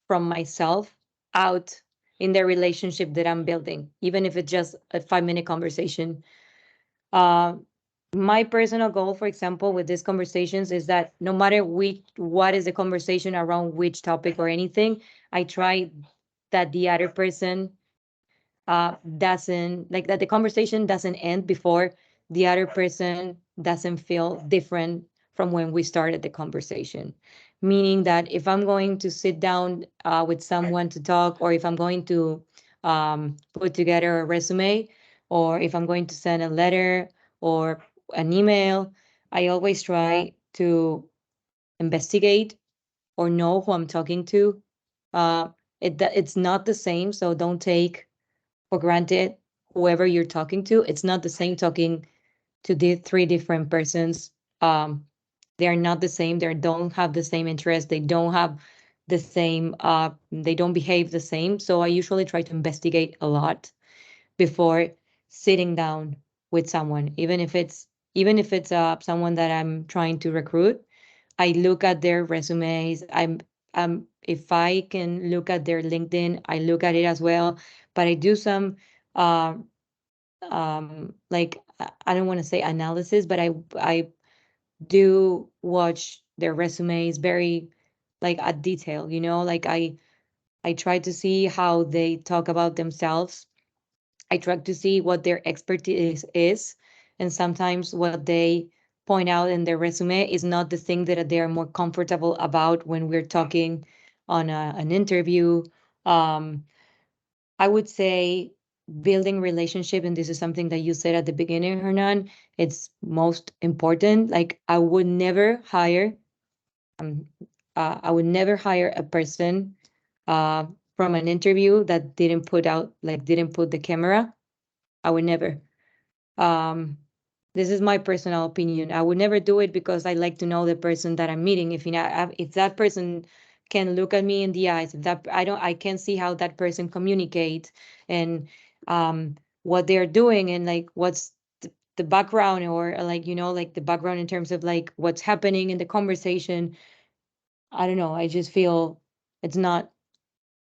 from myself out in the relationship that I'm building, even if it's just a 5 minute conversation. Uh, my personal goal, for example, with these conversations is that no matter what is the conversation around which topic or anything, I try that the other person doesn't like that the conversation doesn't end before the other person doesn't feel different from when we started the conversation. Meaning that if I'm going to sit down with someone to talk, or if I'm going to put together a resume, or if I'm going to send a letter or an email, I always try to investigate or know who I'm talking to. It's not the same, so don't take for granted whoever you're talking to. It's not the same talking to the three different persons. Um, they are not the same. They don't have the same interests. They don't have the same. They don't behave the same. So I usually try to investigate a lot before sitting down with someone, even if it's someone that I'm trying to recruit. I look at their resumes. If I can look at their LinkedIn, I look at it as well. But I do some uh, like I don't want to say analysis, but I do watch their resumes very like at detail. Like I try to see how they talk about themselves. I try to see what their expertise is, and sometimes what they point out in their resume is not the thing that they are more comfortable about when we're talking on an interview. Um, I would say building relationship, and this is something that you said at the beginning, Hernan, it's most important. Like um, I would never hire a person uh, from an interview that didn't put the camera. I would never. Um, this is my personal opinion. I would never do it because I like to know the person that I'm meeting. If that person can look at me in the eyes, if that I can see how that person communicates and what they're doing and like what's the background or like like the background in terms of like what's happening in the conversation. I don't know. I just feel it's not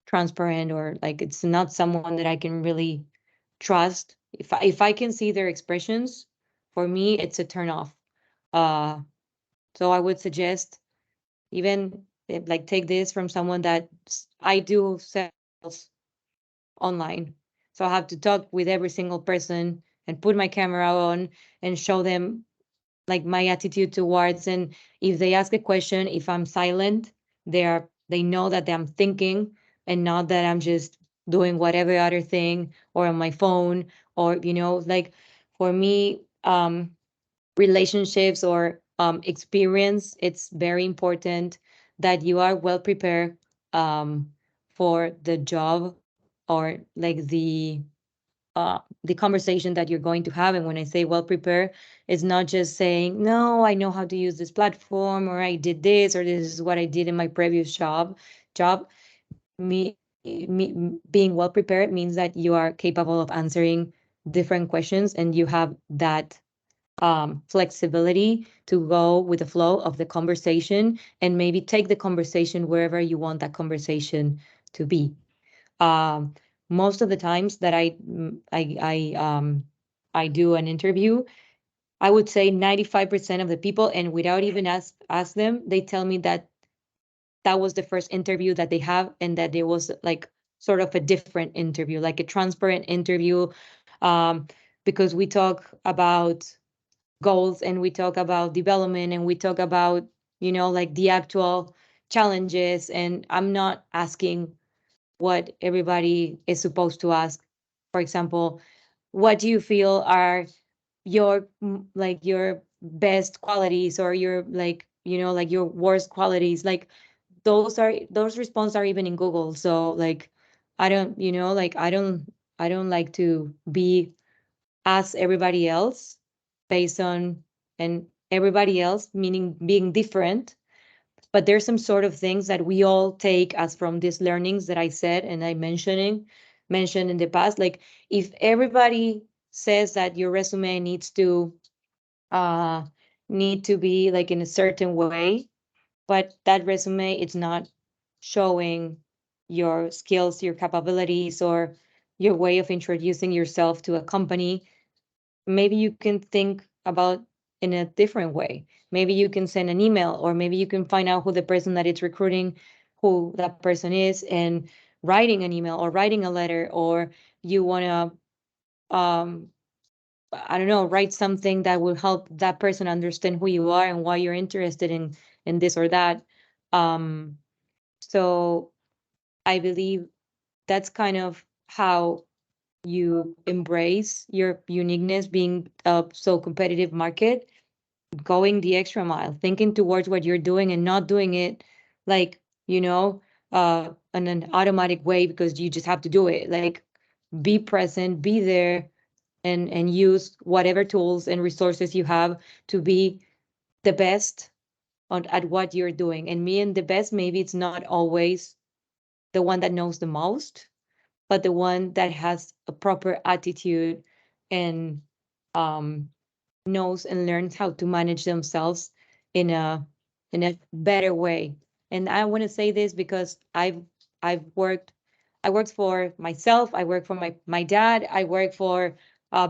transparent or like it's not someone that I can really trust. If I can see their expressions, for me it's a turn off. Uh, so I would suggest even like take this from someone that I do sales online. So I have to talk with every single person and put my camera on and show them like my attitude towards. And if they ask a question, if I'm silent, they know that I'm thinking and not that I'm just doing whatever other thing or on my phone or like for me relationships or experience, it's very important that you are well prepared for the job or like the conversation that you're going to have. And when I say well prepared, it's not just saying, no, I know how to use this platform, or I did this, or this is what I did in my previous job. Being well prepared means that you are capable of answering different questions and you have that flexibility to go with the flow of the conversation and maybe take the conversation wherever you want that conversation to be. Um, Most of the times that I do an interview, I would say 95% of the people, and without even ask them, they tell me that that was the first interview that they have, and that it was like sort of a different interview, like a transparent interview, um, because we talk about goals and we talk about development and we talk about like the actual challenges, and I'm not asking what everybody is supposed to ask. For example, what do you feel are your like your best qualities or your like like your worst qualities? Like those responses are even in Google. So like, I don't, like I don't like to be as everybody else based on, and everybody else meaning being different. But there's some sort of things that we all take as from these learnings that I said and I mentioned in the past. Like if everybody says that your resume uh need to be like in a certain way, but that resume it's not showing your skills, your capabilities, or your way of introducing yourself to a company, maybe you can think about in a different way. Maybe you can send an email, or maybe you can find out who the person that it's recruiting, who that person is, and writing an email or writing a letter, or you want to I don't know, write something that will help that person understand who you are and why you're interested in this or that. Um, so I believe that's kind of how you embrace your uniqueness, being a so competitive market, going the extra mile, thinking towards what you're doing and not doing it like, in an automatic way because you just have to do it. Like be present, be there, and use whatever tools and resources you have to be the best at what you're doing. And me and the best, maybe it's not always the one that knows the most, but the one that has a proper attitude and um, knows and learns how to manage themselves in a better way. And I want to say this because I've worked I worked for myself, I work for my dad, I work for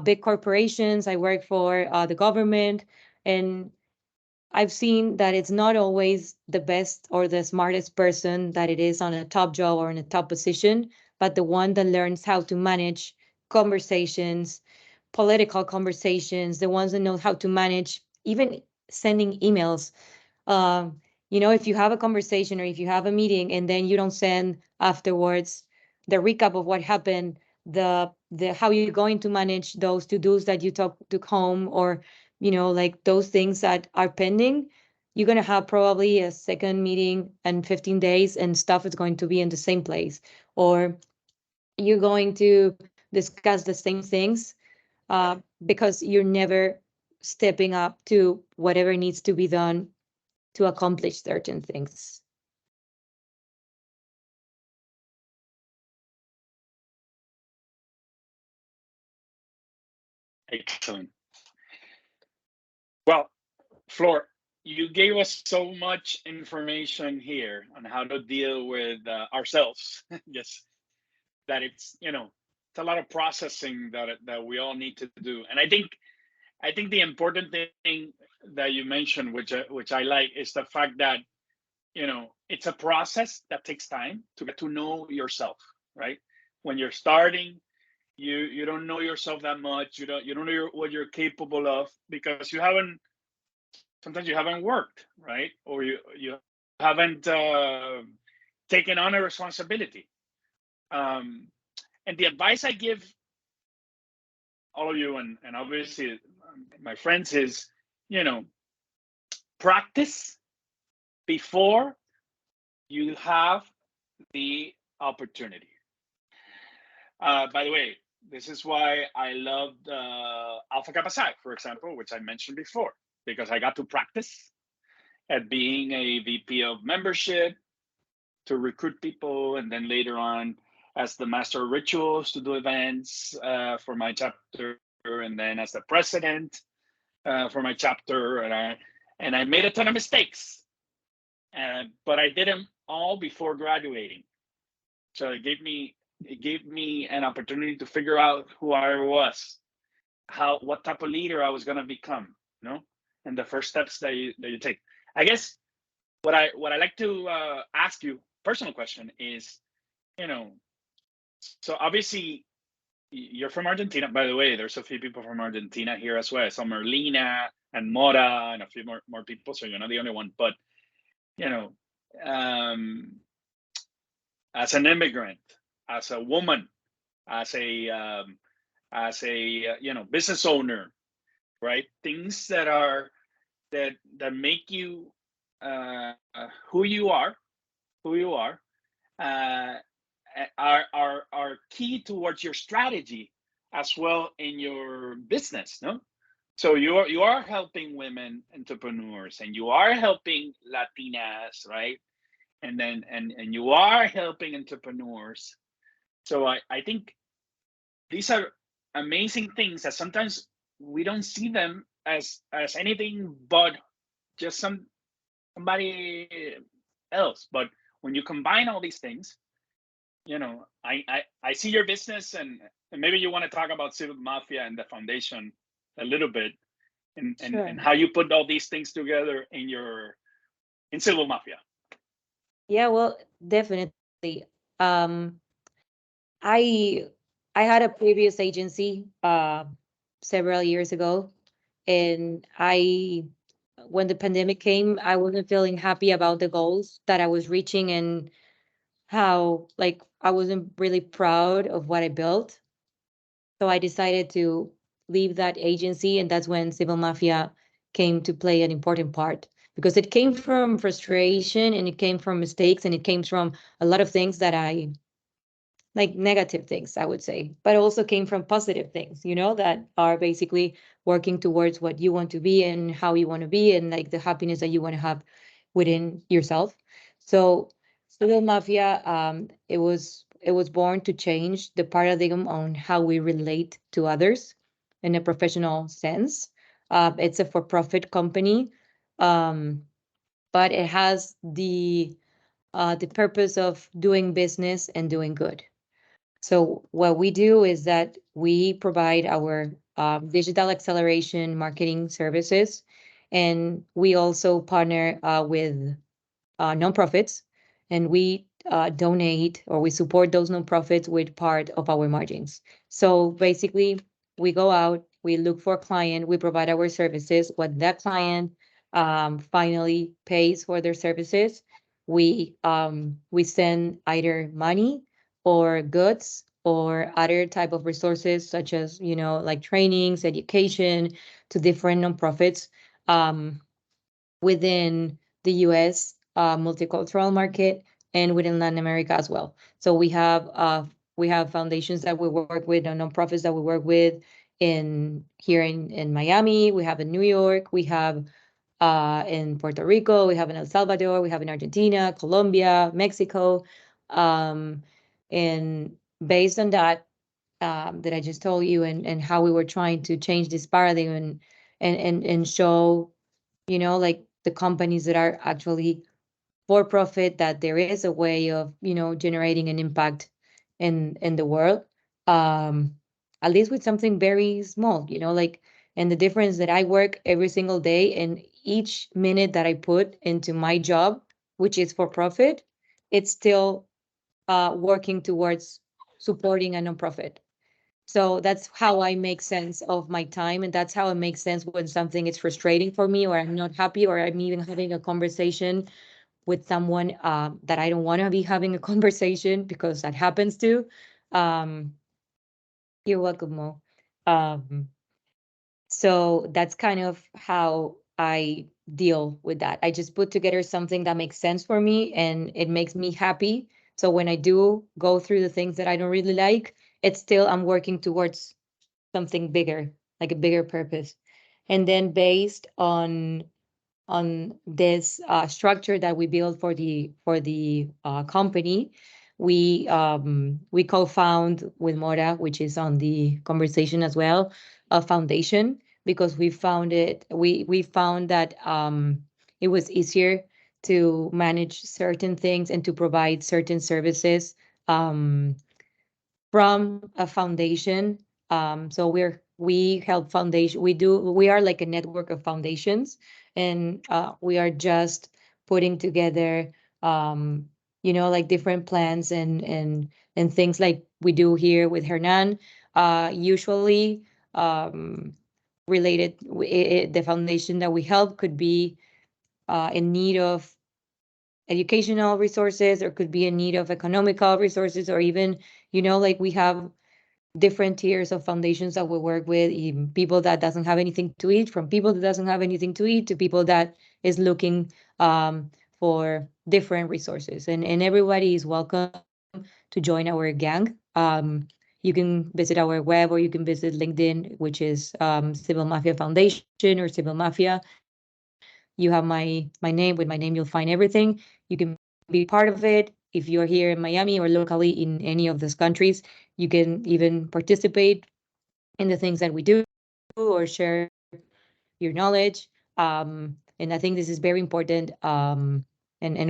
big corporations, I work for the government, and I've seen that it's not always the best or the smartest person that it is on a top job or in a top position, but the one that learns how to manage conversations, political conversations, the ones that know how to manage even sending emails. Um, if you have a conversation or if you have a meeting and then you don't send afterwards the recap of what happened, the how you're going to manage those to-dos that you took home, or like those things that are pending, you're going to have probably a second meeting in 15 days and stuff is going to be in the same place, or you're going to discuss the same things because you're never stepping up to whatever needs to be done to accomplish certain things. Excellent. Well, Flor, you gave us so much information here on how to deal with ourselves. Yes, that it's a lot of processing that we all need to do. And I think the important thing that you mentioned, which I like, is the fact that it's a process that takes time to get to know yourself, right? When you're starting, you don't know yourself that much. You don't know what you're capable of because sometimes you haven't worked, right? Or you haven't taken on a responsibility. And the advice I give all of you and obviously my friends is, practice before you have the opportunity. By the way, this is why I loved Alpha Kappa Psi, for example, which I mentioned before, because I got to practice at being a VP of membership to recruit people, and then later on as the master of rituals to do events for my chapter, and then as the president for my chapter, and I made a ton of mistakes, but I did them all before graduating. So it gave me an opportunity to figure out who I was, what type of leader I was going to become, and the first steps that you take. I guess what I like to ask you, personal question, is, so obviously you're from Argentina. By the way, there's a few people from Argentina here as well. So Merlina and Mora and a few more people. So you're not the only one. But as an immigrant, as a woman, as a business owner, right? Things that make you who you are, who you uh, are key towards your strategy as well in your business, no? So you are helping women entrepreneurs, and you are helping Latinas, right? And then and you are helping entrepreneurs. So I think these are amazing things that sometimes we don't see them as anything but just somebody else. But when you combine all these things, I see your business, and maybe you want to talk about Civil Mafia and the foundation a little bit, and Sure. how you put all these things together in Civil Mafia. Yeah, well, definitely. Um, I I had a previous agency several years ago, and I when the pandemic came, I wasn't feeling happy about the goals that I was reaching and how like I wasn't really proud of what I built. So I decided to leave that agency, and that's when Civil Mafia came to play an important part because it came from frustration and it came from mistakes and it came from a lot of things that I like negative things, I would say, but also came from positive things, that are basically working towards what you want to be and how you want to be and like the happiness that you want to have within yourself. So Studio Mafia, it was born to change the paradigm on how we relate to others in a professional sense. It's a for-profit company, um, but it has the purpose of doing business and doing good. So what we do is that we provide our digital acceleration marketing services, and we also partner with nonprofits, and we donate or we support those nonprofits with part of our margins. So basically, we go out, we look for a client, we provide our services. When that client finally pays for their services, we send either money or goods or other type of resources such as like trainings, education to different nonprofits. Um, Within the US multicultural market and within Latin America as well. So we have foundations that we work with and nonprofits that we work with in here in Miami. We have in New York. We have in Puerto Rico. We have in El Salvador. We have in Argentina, Colombia, Mexico. Um, and based on that I just told you, and how we were trying to change this paradigm and show like the companies that are actually for profit, that there is a way of, generating an impact in the world. Um, at least with something very small, like, and the difference that I work every single day and each minute that I put into my job, which is for profit, it's still working towards supporting a nonprofit. So that's how I make sense of my time. And that's how it makes sense when something is frustrating for me, or I'm not happy, or I'm even having a conversation with someone that I don't want to be having a conversation, because that happens too. Um, you're welcome, Mo. Um, so that's kind of how I deal with that. I just put together something that makes sense for me and it makes me happy. So when I do go through the things that I don't really like, it's still I'm working towards something bigger, like a bigger purpose. And then based on this structure that we built for the company, we co-found with Mora, which is on the conversation as well, a foundation, because we found that it was easier to manage certain things and to provide certain services um, from a foundation. So we help foundation. We are like a network of foundations, and we are just putting together, like different plans and things like we do here with Hernan. Usually, um, related, the foundation that we help could be in need of educational resources, or could be in need of economical resources, or even, like we have different tiers of foundations that we work with, even people that doesn't have anything to eat, from people that doesn't have anything to eat to people that is looking for different resources, and everybody is welcome to join our gang. You can visit our web, or you can visit LinkedIn, which is Civil Mafia Foundation or Civil Mafia. You have my name. With my name, you'll find everything. You can be part of it. If you're here in Miami or locally in any of those countries, you can even participate in the things that we do or share your knowledge. And I think this is very important. And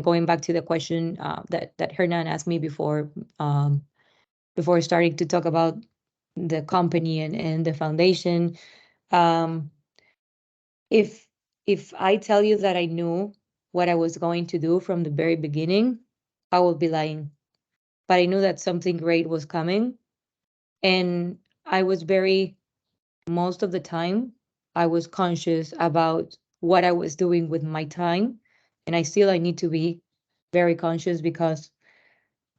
going back to the question that Hernan asked me before starting to talk about the company and the foundation. Um, if if I tell you that I knew what I was going to do from the very beginning, I will be lying. But I knew that something great was coming, and I was very most of the time I was conscious about what I was doing with my time, and I need to be very conscious because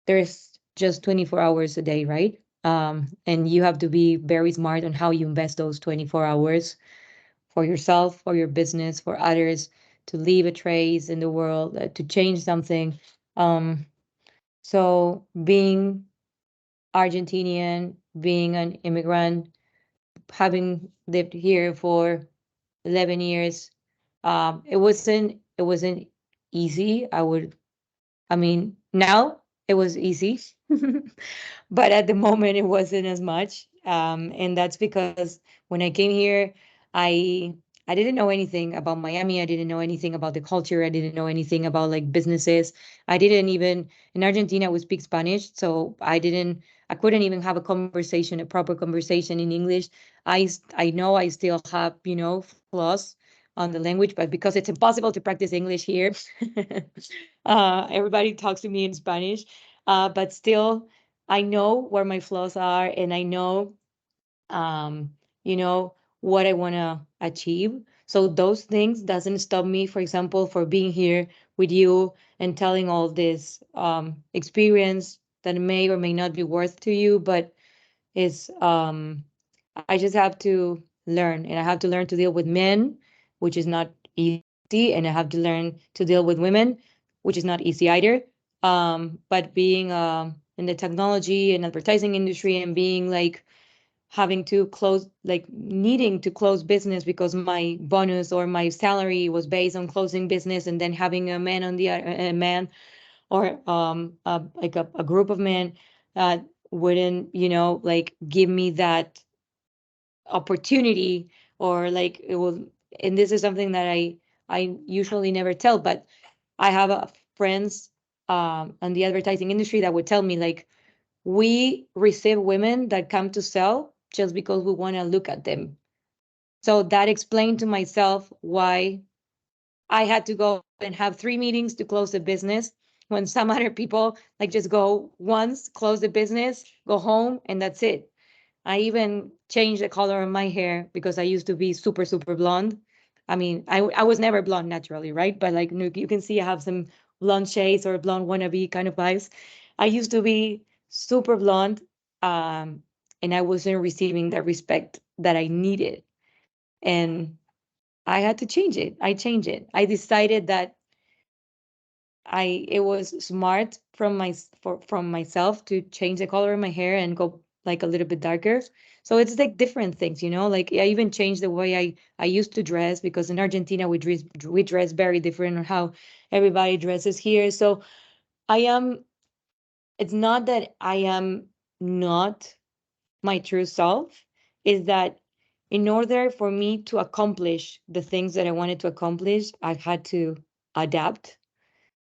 there's just 24 hours a day, right? And you have to be very smart on how you invest those 24 hours for yourself, for your business, for others, to leave a trace in the world, to change something. Um, so being Argentinian, being an immigrant, having lived here for 11 years, it wasn't easy. I mean, now it was easy, but at the moment it wasn't as much. And that's because when I came here, I I didn't know anything about Miami. I didn't know anything about the culture. I didn't know anything about like businesses. I didn't even in Argentina we speak Spanish, so I couldn't even have a proper conversation in English. I know I still have, flaws on the language, but because it's impossible to practice English here, everybody talks to me in Spanish. But still, I know where my flaws are, and I know, um, you know, what I want to achieve. So those things doesn't stop me, for example, for being here with you and telling all this experience that may or may not be worth to you, but is I just have to learn, and I have to learn to deal with men, which is not easy, and I have to learn to deal with women, which is not easy either. But being in the technology and advertising industry, and being like having to close, like needing to close business because my bonus or my salary was based on closing business, and then having a man on the a man or like a group of men that wouldn't, like give me that opportunity, or like it will. And this is something that I usually never tell, but I have friends in the advertising industry that would tell me like, we receive women that come to sell just because we want to look at them. So that explained to myself why I had to go and have 3 meetings to close the business, when some other people like just go once, close the business, go home, and that's it. I even changed the color of my hair because I used to be super, super blonde. I mean, I was never blonde naturally, right? But like you can see I have some blonde shades or blonde wannabe kind of vibes. I used to be super blonde, um, and I wasn't receiving the respect that I needed. And I had to change it. I changed it. I decided that it was smart from myself to change the color of my hair and go like a little bit darker. So it's like different things, like I even changed the way I used to dress, because in Argentina we dress very different on how everybody dresses here. So I am it's not that I am not my true self, is that in order for me to accomplish the things that I wanted to accomplish, I've had to adapt.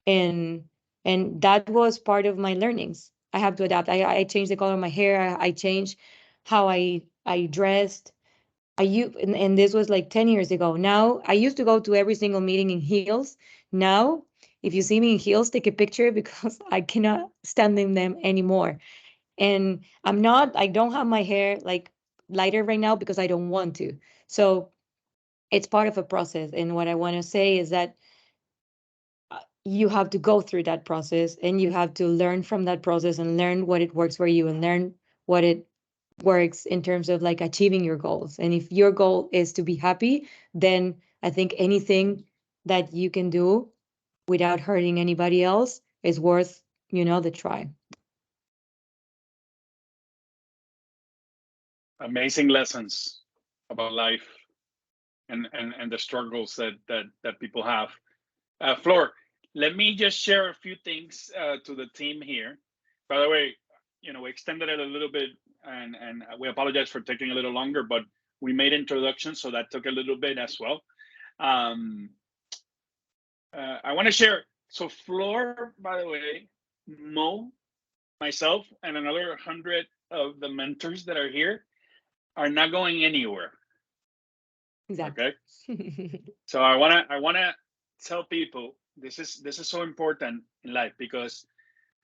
And and that was part of my learnings. I have to adapt. I changed the color of my hair. I changed how I dressed. And this was like 10 years ago. Now I used to go to every single meeting in heels. Now if you see me in heels, take a picture because I cannot stand in them anymore. And I don't have my hair like lighter right now because I don't want to. So it's part of a process. And what I want to say is that you have to go through that process, and you have to learn from that process, and learn what it works for you, and learn what it works in terms of like achieving your goals. And if your goal is to be happy, then I think anything that you can do without hurting anybody else is worth, the try. Amazing lessons about life and the struggles that people have. Flor, let me just share a few things to the team here. By the way, we extended it a little bit, and we apologize for taking a little longer, but we made introductions, so that took a little bit as well. I want to share. So Flor, by the way, Mo, myself, and another 100 of the mentors that are here are not going anywhere. Exactly. Okay. So I wanna tell people this is so important in life, because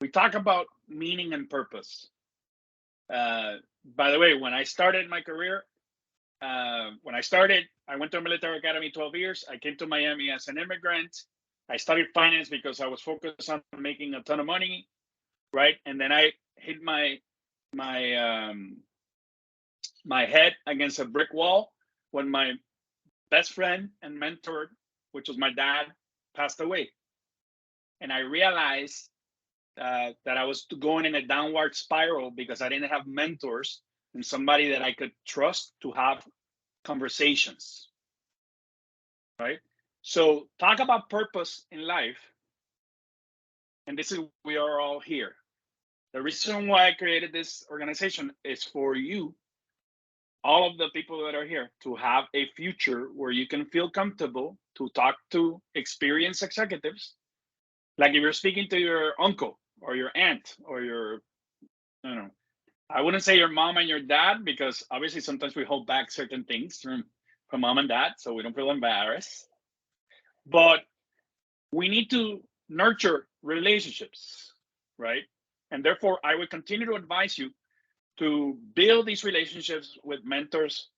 we talk about meaning and purpose. By the way, when I started my career, I went to a military academy 12 years. I came to Miami as an immigrant. I studied finance because I was focused on making a ton of money, right? And then I hit my head against a brick wall when my best friend and mentor, which was my dad, passed away. And I realized that I was going in a downward spiral because I didn't have mentors and somebody that I could trust to have conversations, right? So talk about purpose in life. And this is, we are all here. The reason why I created this organization is for you, all of the people that are here, to have a future where you can feel comfortable to talk to experienced executives. Like if you're speaking to your uncle or your aunt or your, I wouldn't say your mom and your dad, because obviously sometimes we hold back certain things from mom and dad, so we don't feel embarrassed. But we need to nurture relationships, right? And therefore, I would continue to advise you to build these relationships with mentors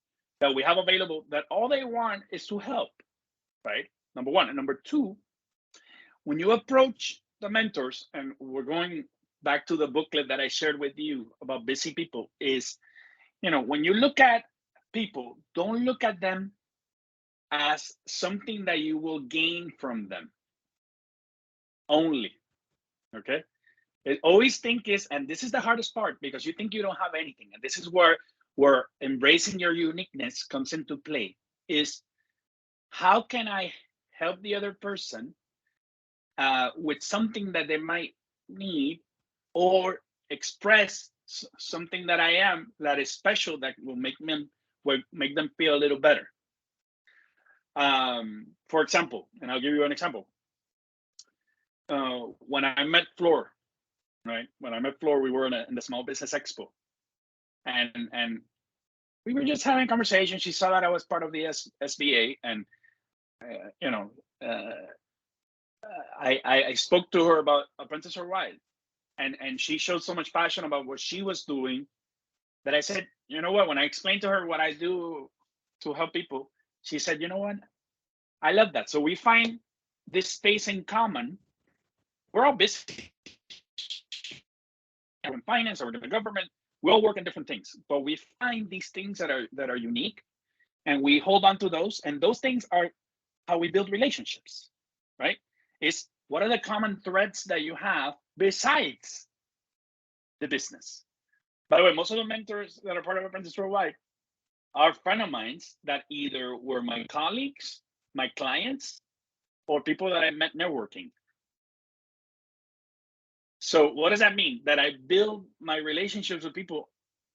that we have available, that all they want is to help, right? Number one. And number two, when you approach the mentors, and we're going back to the booklet that I shared with you about busy people, is, when you look at people, don't look at them as something that you will gain from them only, okay? Always think is, and this is the hardest part, because you think you don't have anything, and this is where embracing your uniqueness comes into play, is how can I help the other person with something that they might need, or express something that I am that is special, that will make them feel a little better. For example, and I'll give you an example. When I met Flor, right? When I met Flor, we were in the Small Business Expo, and we were just having a conversation. She saw that I was part of the SBA, and I spoke to her about Apprentice Worldwide, and she showed so much passion about what she was doing that I said, you know what? When I explained to her what I do to help people, she said, you know what? I love that. So we find this space in common. We're all busy in finance or in the government. We all work in different things, but we find these things that are unique, and we hold on to those. And those things are how we build relationships, right? Is what are the common threads that you have besides the business? By the way, most of the mentors that are part of Apprentice Worldwide are friends of mine that either were my colleagues, my clients, or people that I met networking. So what does that mean? That I build my relationships with people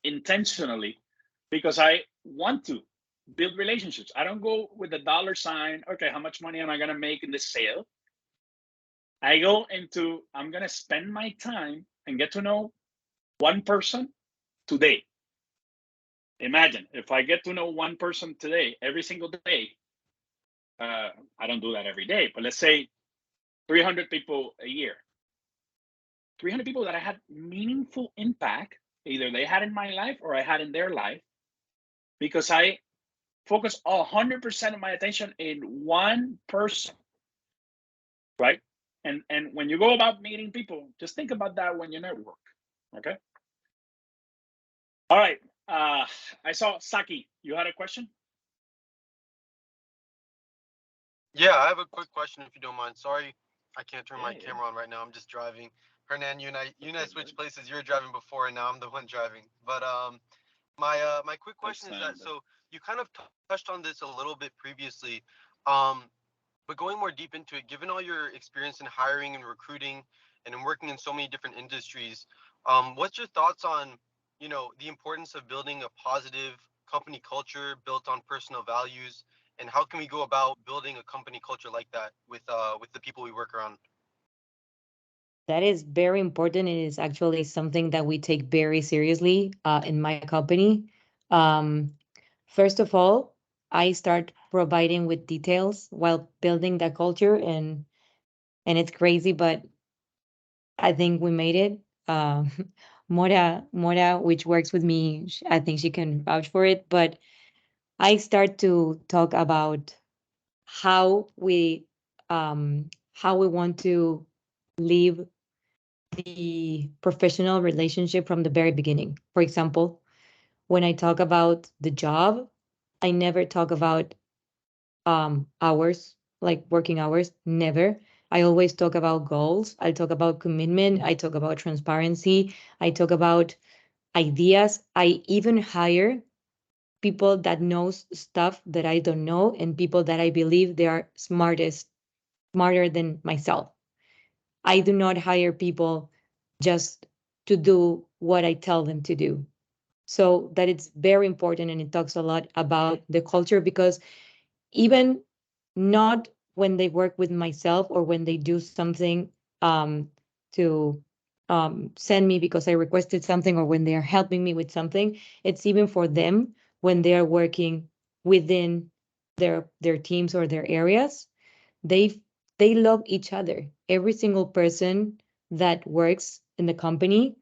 intentionally because I want to build relationships. I don't go with the dollar sign, okay, how much money am I gonna make in this sale? I go into, I'm gonna spend my time and get to know one person today. Imagine if I get to know one person today, every single day. I don't do that every day, but let's say 300 people a year. 300 people that I had meaningful impact, either they had in my life or I had in their life, because I focus 100% of my attention in one person, right? And when you go about meeting people, just think about that when you network, okay? All right, I saw Saki, you had a question? Yeah, I have a quick question if you don't mind. Sorry I can't turn my Yeah, yeah. camera on right now. I'm just driving. Hernan, you and I switched places. You're driving before, and now I'm the one driving. But my quick question is that, Understand. so you kind of touched on this a little bit previously, um, but going more deep into it, given all your experience in hiring and recruiting, and in working in so many different industries, what's your thoughts on, the importance of building a positive company culture built on personal values, and how can we go about building a company culture like that with the people we work around? That is very important. It is actually something that we take very seriously in my company. Um, First of all, I start providing with details while building the culture, and it's crazy, but I think we made it. Um, Mora, which works with me, I think she can vouch for it. But I start to talk about how we want to live the professional relationship from the very beginning. For example, when I talk about the job, I never talk about hours, like working hours, never. I always talk about goals. I talk about commitment. I talk about transparency. I talk about ideas. I even hire people that knows stuff that I don't know, and people that I believe they are smarter than myself. I do not hire people just to do what I tell them to do. So that it's very important, and it talks a lot about the culture, because even not when they work with myself or when they do something um, to send me because I requested something, or when they are helping me with something, it's even for them when they are working within their teams or their areas. They love each other. Every single person that works in the company,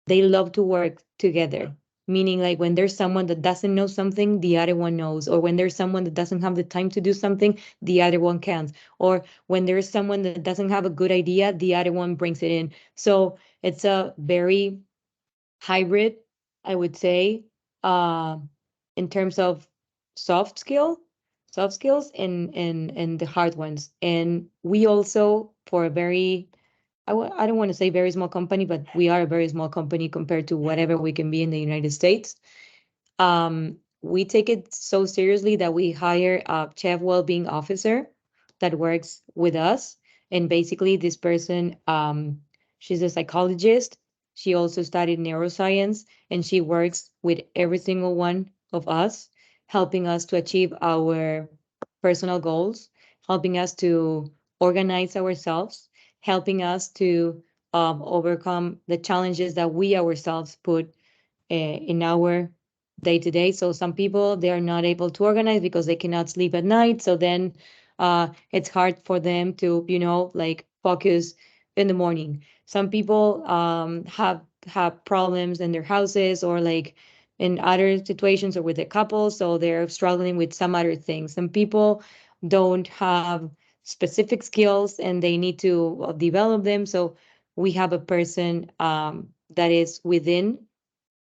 they love to work together. Meaning, like when there's someone that doesn't know something, the other one knows. Or when there's someone that doesn't have the time to do something, the other one can. Or when there's someone that doesn't have a good idea, the other one brings it in. So it's a very hybrid, I would say, uh, in terms of soft skill, soft skills, and the hard ones. And we also, for a very, I don't want to say very small company, but we are a very small company compared to whatever we can be in the United States. We take it so seriously that we hire a chief well-being officer that works with us. And basically, this person, she's a psychologist. She also studied neuroscience, and she works with every single one of us, helping us to achieve our personal goals, helping us to organize ourselves, helping us to overcome the challenges that we ourselves put in our day to day. So some people, they are not able to organize because they cannot sleep at night. So then it's hard for them to, like focus in the morning. Some people have problems in their houses, or like in other situations, or with a couple, so they're struggling with some other things. Some people don't have specific skills and they need to develop them. So we have a person that is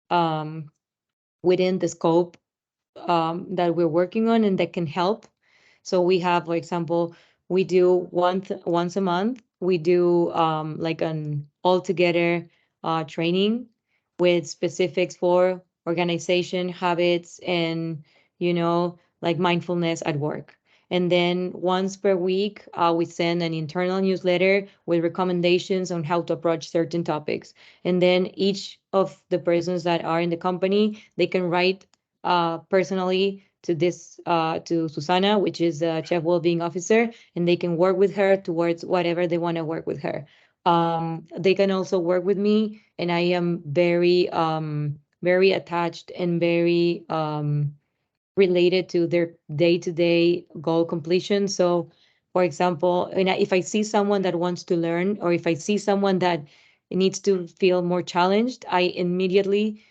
um, within the scope that we're working on, and that can help. So we have, for example, we do once a month, we do like an all together training with specifics for organization, habits, and like mindfulness at work. And then once per week, we send an internal newsletter with recommendations on how to approach certain topics. And then each of the persons that are in the company, they can write personally to this to Susana, which is a chief well-being officer, and they can work with her towards whatever they want to work with her. They can also work with me, and I am very attached and very related to their day-to-day goal completion. So, for example, if I see someone that wants to learn, or if I see someone that needs to feel more challenged, I immediately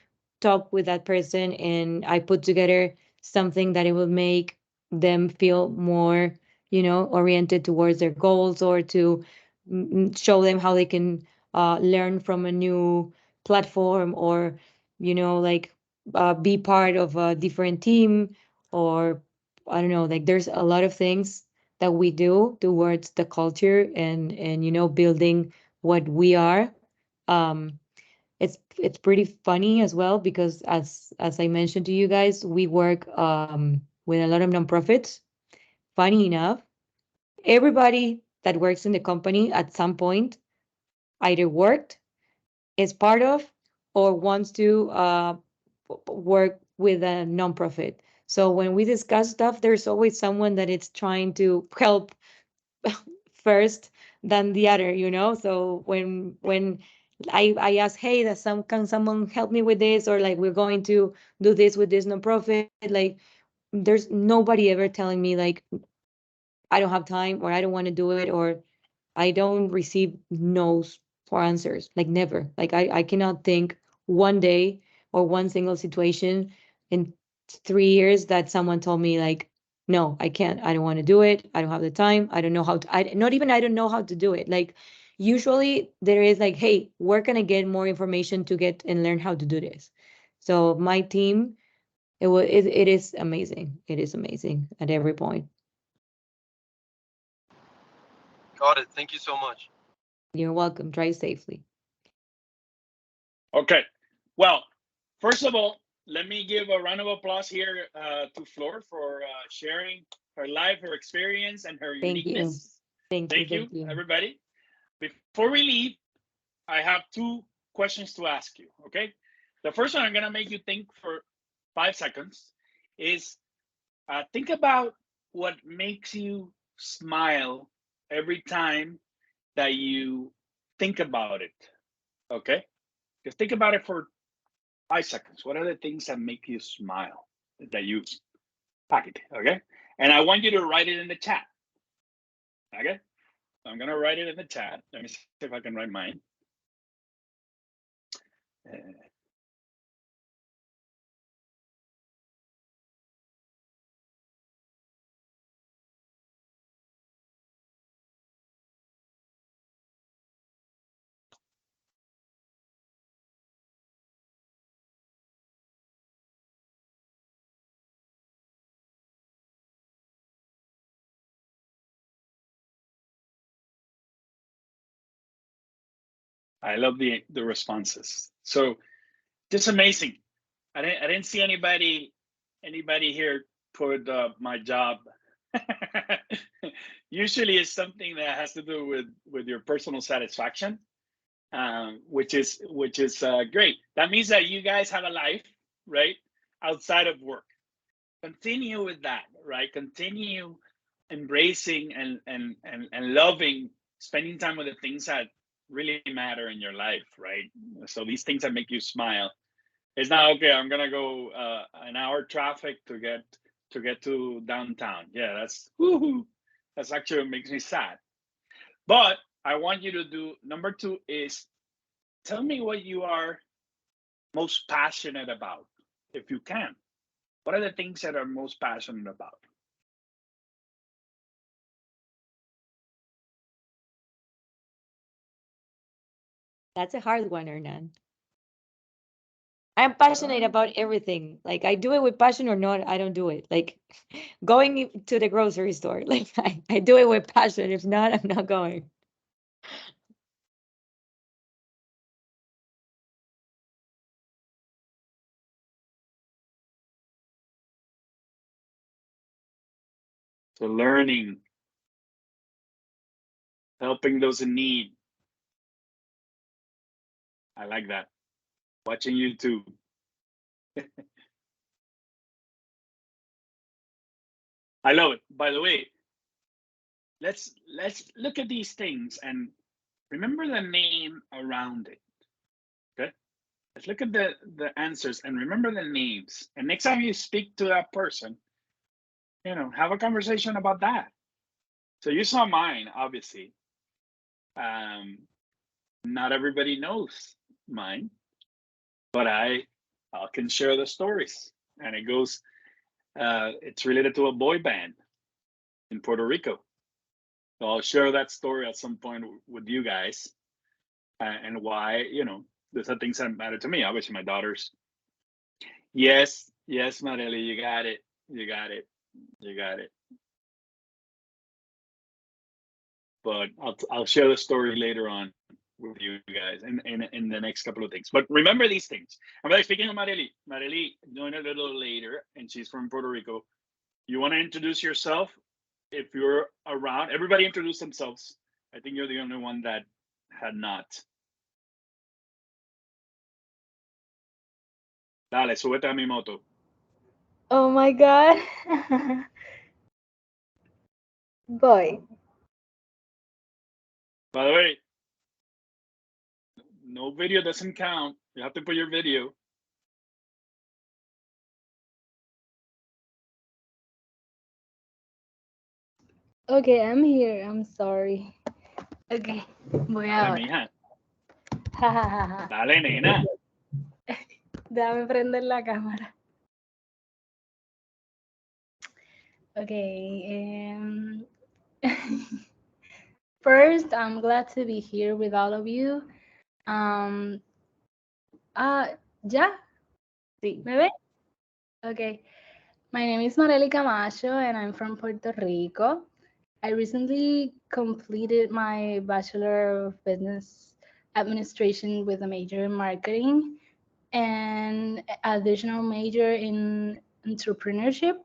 talk with that person, and I put together something that it will make them feel more, oriented towards their goals, or to show them how they can learn from a new platform, or, like be part of a different team, or I don't know, like there's a lot of things that we do towards the culture and building what we are. Um, it's pretty funny as well because as I mentioned to you guys, we work with a lot of nonprofits. Funny enough, everybody that works in the company at some point either worked, is part of, or wants to work with a nonprofit. So when we discuss stuff, there's always someone that is trying to help first than the other. So when I ask, hey, can someone help me with this, or like we're going to do this with this nonprofit, like there's nobody ever telling me like I don't have time or I don't want to do it or I don't receive no's for answers. Like never. Like I cannot think one day or one single situation in 3 years that someone told me like, no, I can't. I don't want to do it. I don't have the time. I don't know how to. I don't know how to do it. Like usually there is like, hey, where can I get more information to get and learn how to do this? So my team, it is amazing. It is amazing at every point. Got it. Thank you so much. You're welcome. Drive safely. Okay. Well, first of all, let me give a round of applause here to Flor for sharing her life, her experience, and her Thank you. uniqueness. Thank you. Thank you, everybody. Before we leave, I have 2 questions to ask you, okay? The first one I'm going to make you think for 5 seconds is think about what makes you smile every time that you think about it, okay? Just think about it for 5 seconds. What are the things that make you smile that you pack it, okay? And I want you to write it in the chat, okay? I'm going to write it in the chat. Let me see if I can write mine. I love the responses. So just amazing. I didn't see anybody here put my job. Usually it's something that has to do with your personal satisfaction, which is great. That means that you guys have a life, right, outside of work. Continue with that, right? Continue embracing and loving, spending time with the things that really matter in your life, right? So these things that make you smile. It's not okay. I'm gonna go an hour traffic to get to downtown. Yeah, that's actually what makes me sad. But I want you to do number 2 is tell me what you are most passionate about, if you can. What are the things that are most passionate about? That's a hard one, Hernan. I'm passionate about everything. Like I do it with passion or not, I don't do it. Like going to the grocery store, like I do it with passion. If not, I'm not going. So learning, helping those in need. I like that. Watching YouTube. I love it. By the way, let's look at these things and remember the name around it. Okay? Let's look at the answers and remember the names. And next time you speak to that person, have a conversation about that. So you saw mine, obviously. Not everybody knows mine, but I can share the stories. And it goes, it's related to a boy band in Puerto Rico. So I'll share that story at some point with you guys and why, those are things that matter to me. Obviously, my daughters. Yes, Marely, you got it. You got it. but I'll share the story later on with you guys in the next couple of things. But remember these things. I'm like speaking of Marely joined a little later, and she's from Puerto Rico. You want to introduce yourself? If you're around, everybody introduce themselves. I think you're the only one that had not. Dale, súbete a mi moto. Oh my God. Boy. By the way, no video doesn't count. You have to put your video. Okay, I'm here. I'm sorry. Okay, voy Dale, ahora. mija. Ja, ja, ja, ja. Dale, nena. Déjame prender la cámara. Okay. First, I'm glad to be here with all of you. ¿Ya? Sí. ¿Me ve? Okay. My name is Marely Camacho, and I'm from Puerto Rico. I recently completed my Bachelor of Business Administration with a major in marketing and additional major in entrepreneurship.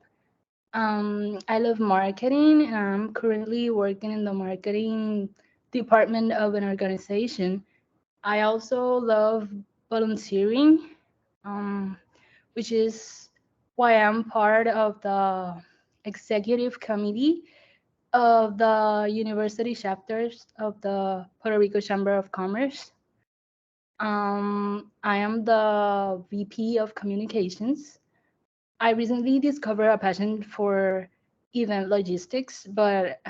I love marketing, and I'm currently working in the marketing department of an organization. I also love volunteering, which is why I'm part of the executive committee of the university chapters of the Puerto Rico Chamber of Commerce. I am the VP of Communications. I recently discovered a passion for event logistics, but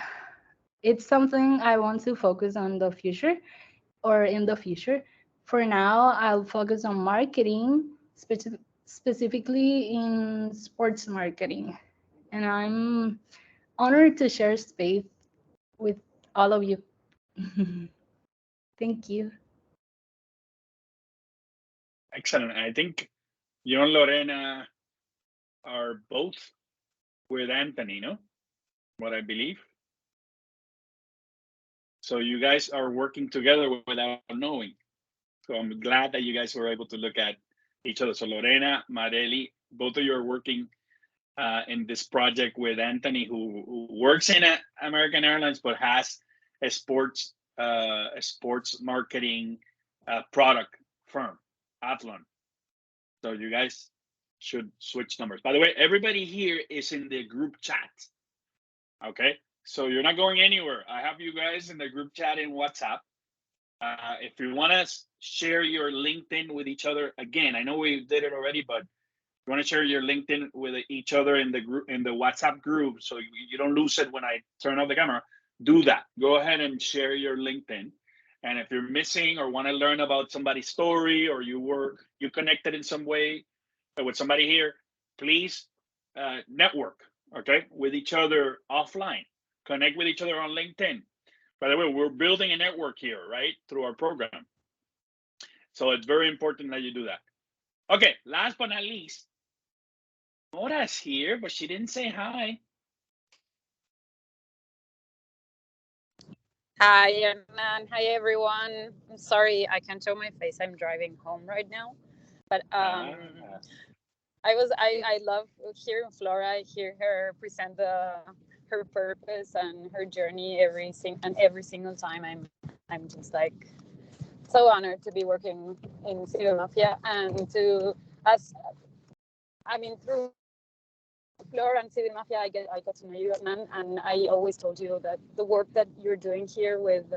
it's something I want to focus on the future or in the future. For now, I'll focus on marketing, specifically in sports marketing. And I'm honored to share space with all of you. Thank you. Excellent. I think you and Lorena are both with Anthony, no? What I believe. So you guys are working together without knowing. So I'm glad that you guys were able to look at each other. So Lorena, Marely, both of you are working in this project with Anthony, who works in American Airlines but has a sports marketing product firm, Athlon. So you guys should switch numbers. By the way, everybody here is in the group chat. Okay, so you're not going anywhere. I have you guys in the group chat in WhatsApp. If you want to share your LinkedIn with each other, again, I know we did it already, but you want to share your LinkedIn with each other in the group, in the WhatsApp group, so you don't lose it when I turn off the camera. Do that. Go ahead and share your LinkedIn. And if you're missing or want to learn about somebody's story, or you connected in some way with somebody here, please network, okay, with each other offline. Connect with each other on LinkedIn. By the way, we're building a network here, right, through our program. So it's very important that you do that. Okay, last but not least, Nora's here, but she didn't say hi. Hi, Hernan. Hi, everyone. I'm sorry I can't show my face. I'm driving home right now. But I love hearing Flora. I hear her present her purpose and her journey every single time. I'm just like so honored to be working in Civil Mafia and through Flor and Civil Mafia, I got to know you, Hernan, and I always told you that the work that you're doing here with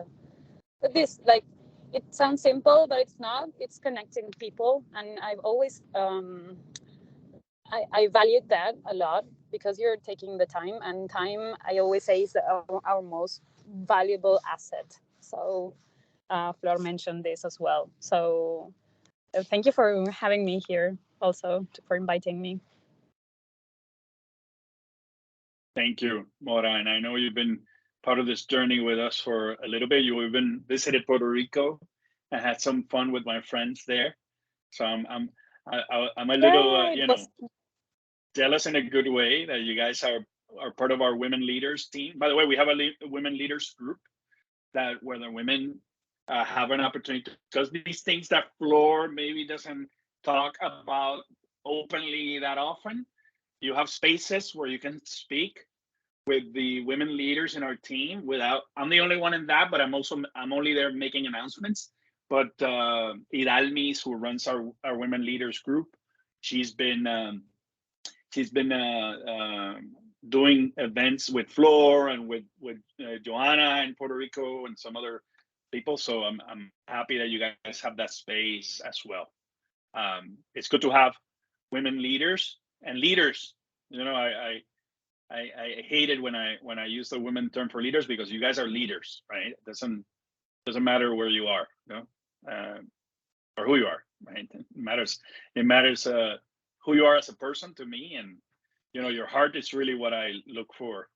this, like, it sounds simple, but it's not. It's connecting people, and I've always I valued that a lot because you're taking the time, and time, I always say, is our most valuable asset. So Flor mentioned this as well. So thank you for having me here, also for inviting me. Thank you, Mora. And I know you've been part of this journey with us for a little bit. You even visited Puerto Rico and had some fun with my friends there. So I'm a little, jealous in a good way that you guys are part of our women leaders team. By the way, we have a women leaders group. that where the women have an opportunity to discuss these things that Flor maybe doesn't talk about openly that often. You have spaces where you can speak with the women leaders in our team without, I'm the only one in that, but I'm only there making announcements. But Idalmis, who runs our women leaders group, she's been doing events with Flor and with Joanna in Puerto Rico and some other people. So I'm happy that you guys have that space as well. It's good to have women leaders and leaders. You know, I hated when I use the women term for leaders, because you guys are leaders, right? It doesn't matter where you are, you know, or who you are, right? It matters who you are as a person to me, and you know, your heart is really what I look for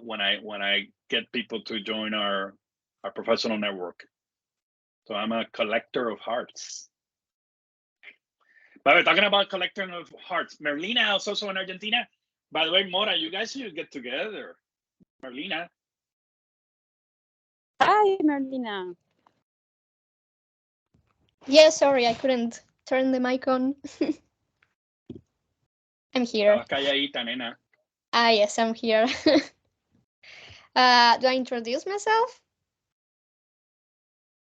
when I get people to join our professional network. So I'm a collector of hearts. But we're talking about collecting of hearts. Merlina is also in Argentina. By the way, Mora, you guys should get together. Merlina. Hi, Merlina. Yeah, sorry, I couldn't turn the mic on. I'm here. Calladita, nena. Ah, yes, I'm here. Do I introduce myself?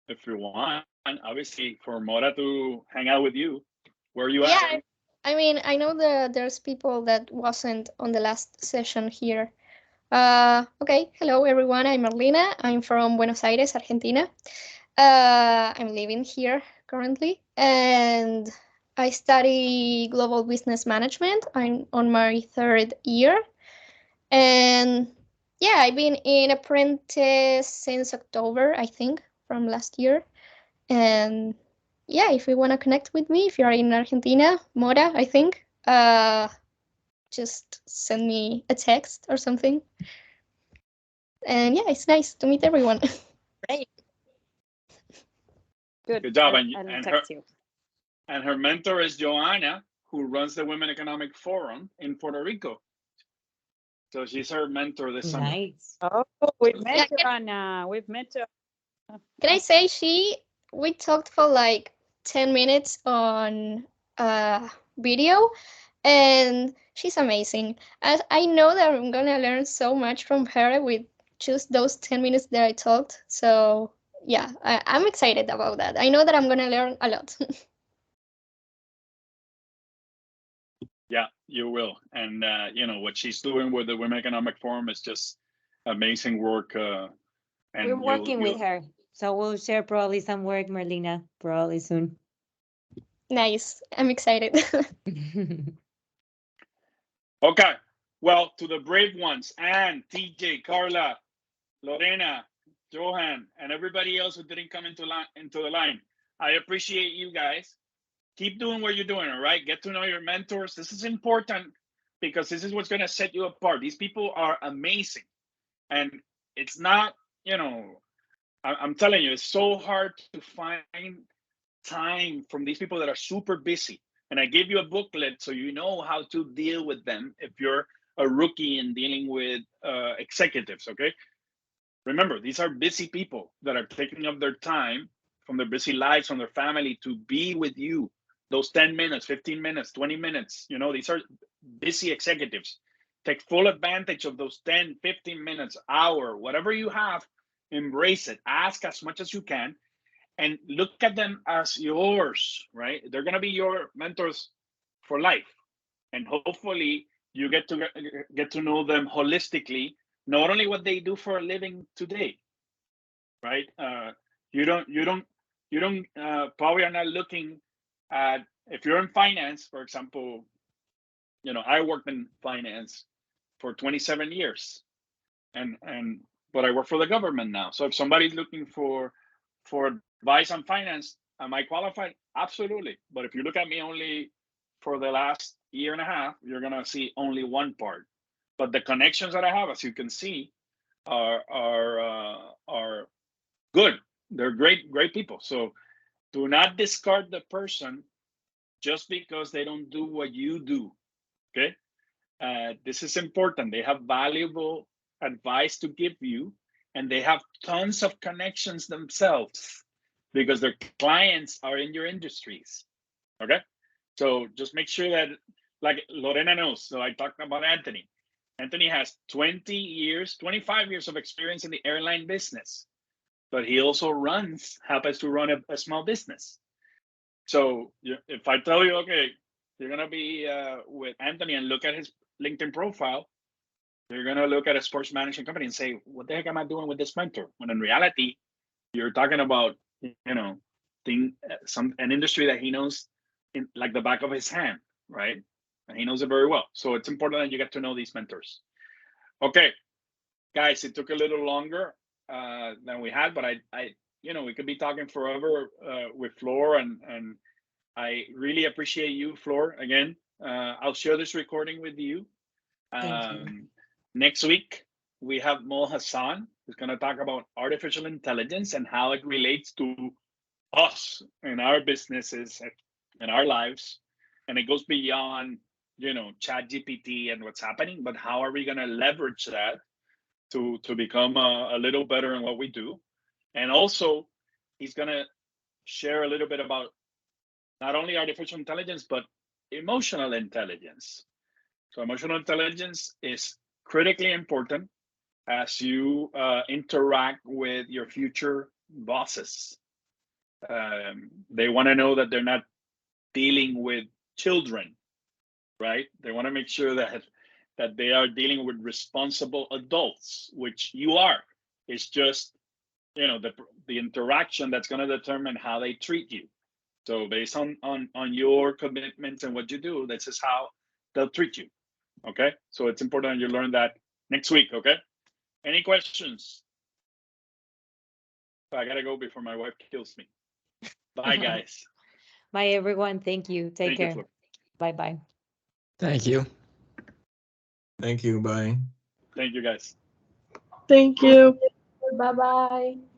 If you want, obviously, for Mora to hang out with you. Where are you Yeah, at? I mean, I know that there's people that wasn't on the last session here. Okay, hello everyone, I'm Merlina. I'm from Buenos Aires, Argentina. I'm living here currently, and I study global business management. I'm on my 3rd year, and yeah, I've been in apprentice since October, I think, from last year. And yeah, if you want to connect with me, if you're in Argentina, Mora, I think, just send me a text or something. And yeah, it's nice to meet everyone. Great. Good job. I'll text you. And her mentor is Joanna, who runs the Women Economic Forum in Puerto Rico. So she's her mentor this summer. Nice. Oh, we've met Joanna. We've met Joanna. Can I say we talked for like 10 minutes on video, and she's amazing. I know that I'm gonna learn so much from her with just those 10 minutes that I talked. So yeah, I'm excited about that. I know that I'm gonna learn a lot. Yeah, you will. And you know, what she's doing with the Women Economic Forum is just amazing work. And we're working with her, so we'll share probably some work, Merlina, probably soon. Nice. I'm excited. Okay. Well, to the brave ones, Anne, TJ, Carla, Lorena, Johan, and everybody else who didn't come into the line, I appreciate you guys. Keep doing what you're doing, all right? Get to know your mentors. This is important because this is what's going to set you apart. These people are amazing. And it's not, you know, I'm telling you, it's so hard to find time from these people that are super busy. And I gave you a booklet so you know how to deal with them if you're a rookie in dealing with executives, okay? Remember, these are busy people that are taking up their time from their busy lives, from their family, to be with you. Those 10 minutes, 15 minutes, 20 minutes, you know, these are busy executives. Take full advantage of those 10, 15 minutes, hour, whatever you have, embrace it. Ask as much as you can and look at them as yours, right? They're going to be your mentors for life. And hopefully you get to know them holistically, not only what they do for a living today, right? You don't probably are not looking at, if you're in finance, for example, you know, I worked in finance for 27 years, but I work for the government now. So if somebody's looking for advice on finance, am I qualified? Absolutely. But if you look at me only for the last year and a half, you're gonna see only one part. But the connections that I have, as you can see, are good. They're great people. So do not discard the person just because they don't do what you do. Okay, this is important. They have valuable advice to give you, and they have tons of connections themselves because their clients are in your industries. Okay, so just make sure that, like Lorena knows. So I talked about Anthony. Anthony has 20 years, 25 years of experience in the airline business, but he also happens to run a small business. So if I tell you, okay, you're gonna be with Anthony and look at his LinkedIn profile, you're gonna look at a sports management company and say, what the heck am I doing with this mentor? When in reality, you're talking about, an industry that he knows in like the back of his hand, right? And he knows it very well. So it's important that you get to know these mentors. Okay, guys, it took a little longer than we had, but we could be talking forever with Flor, and I really appreciate you, Flor. Again, I'll share this recording with you. Thank you. Next week, we have Mo Hassan, who's going to talk about artificial intelligence and how it relates to us in our businesses and our lives. And it goes beyond, Chat GPT and what's happening, but how are we going to leverage that to become a little better in what we do? And also, he's going to share a little bit about not only artificial intelligence, but emotional intelligence. So emotional intelligence is critically important as you interact with your future bosses. They want to know that they're not dealing with children, right? They want to make sure that they are dealing with responsible adults, which you are. It's just, the interaction that's going to determine how they treat you. So based on your commitments and what you do, this is how they'll treat you. Okay, so it's important you learn that next week. Okay, any questions? I gotta go before my wife kills me. Bye, guys. Bye, everyone. Thank you. Take care. Bye bye. Thank you. Thank you. Bye. Thank you, guys. Thank you. Bye bye.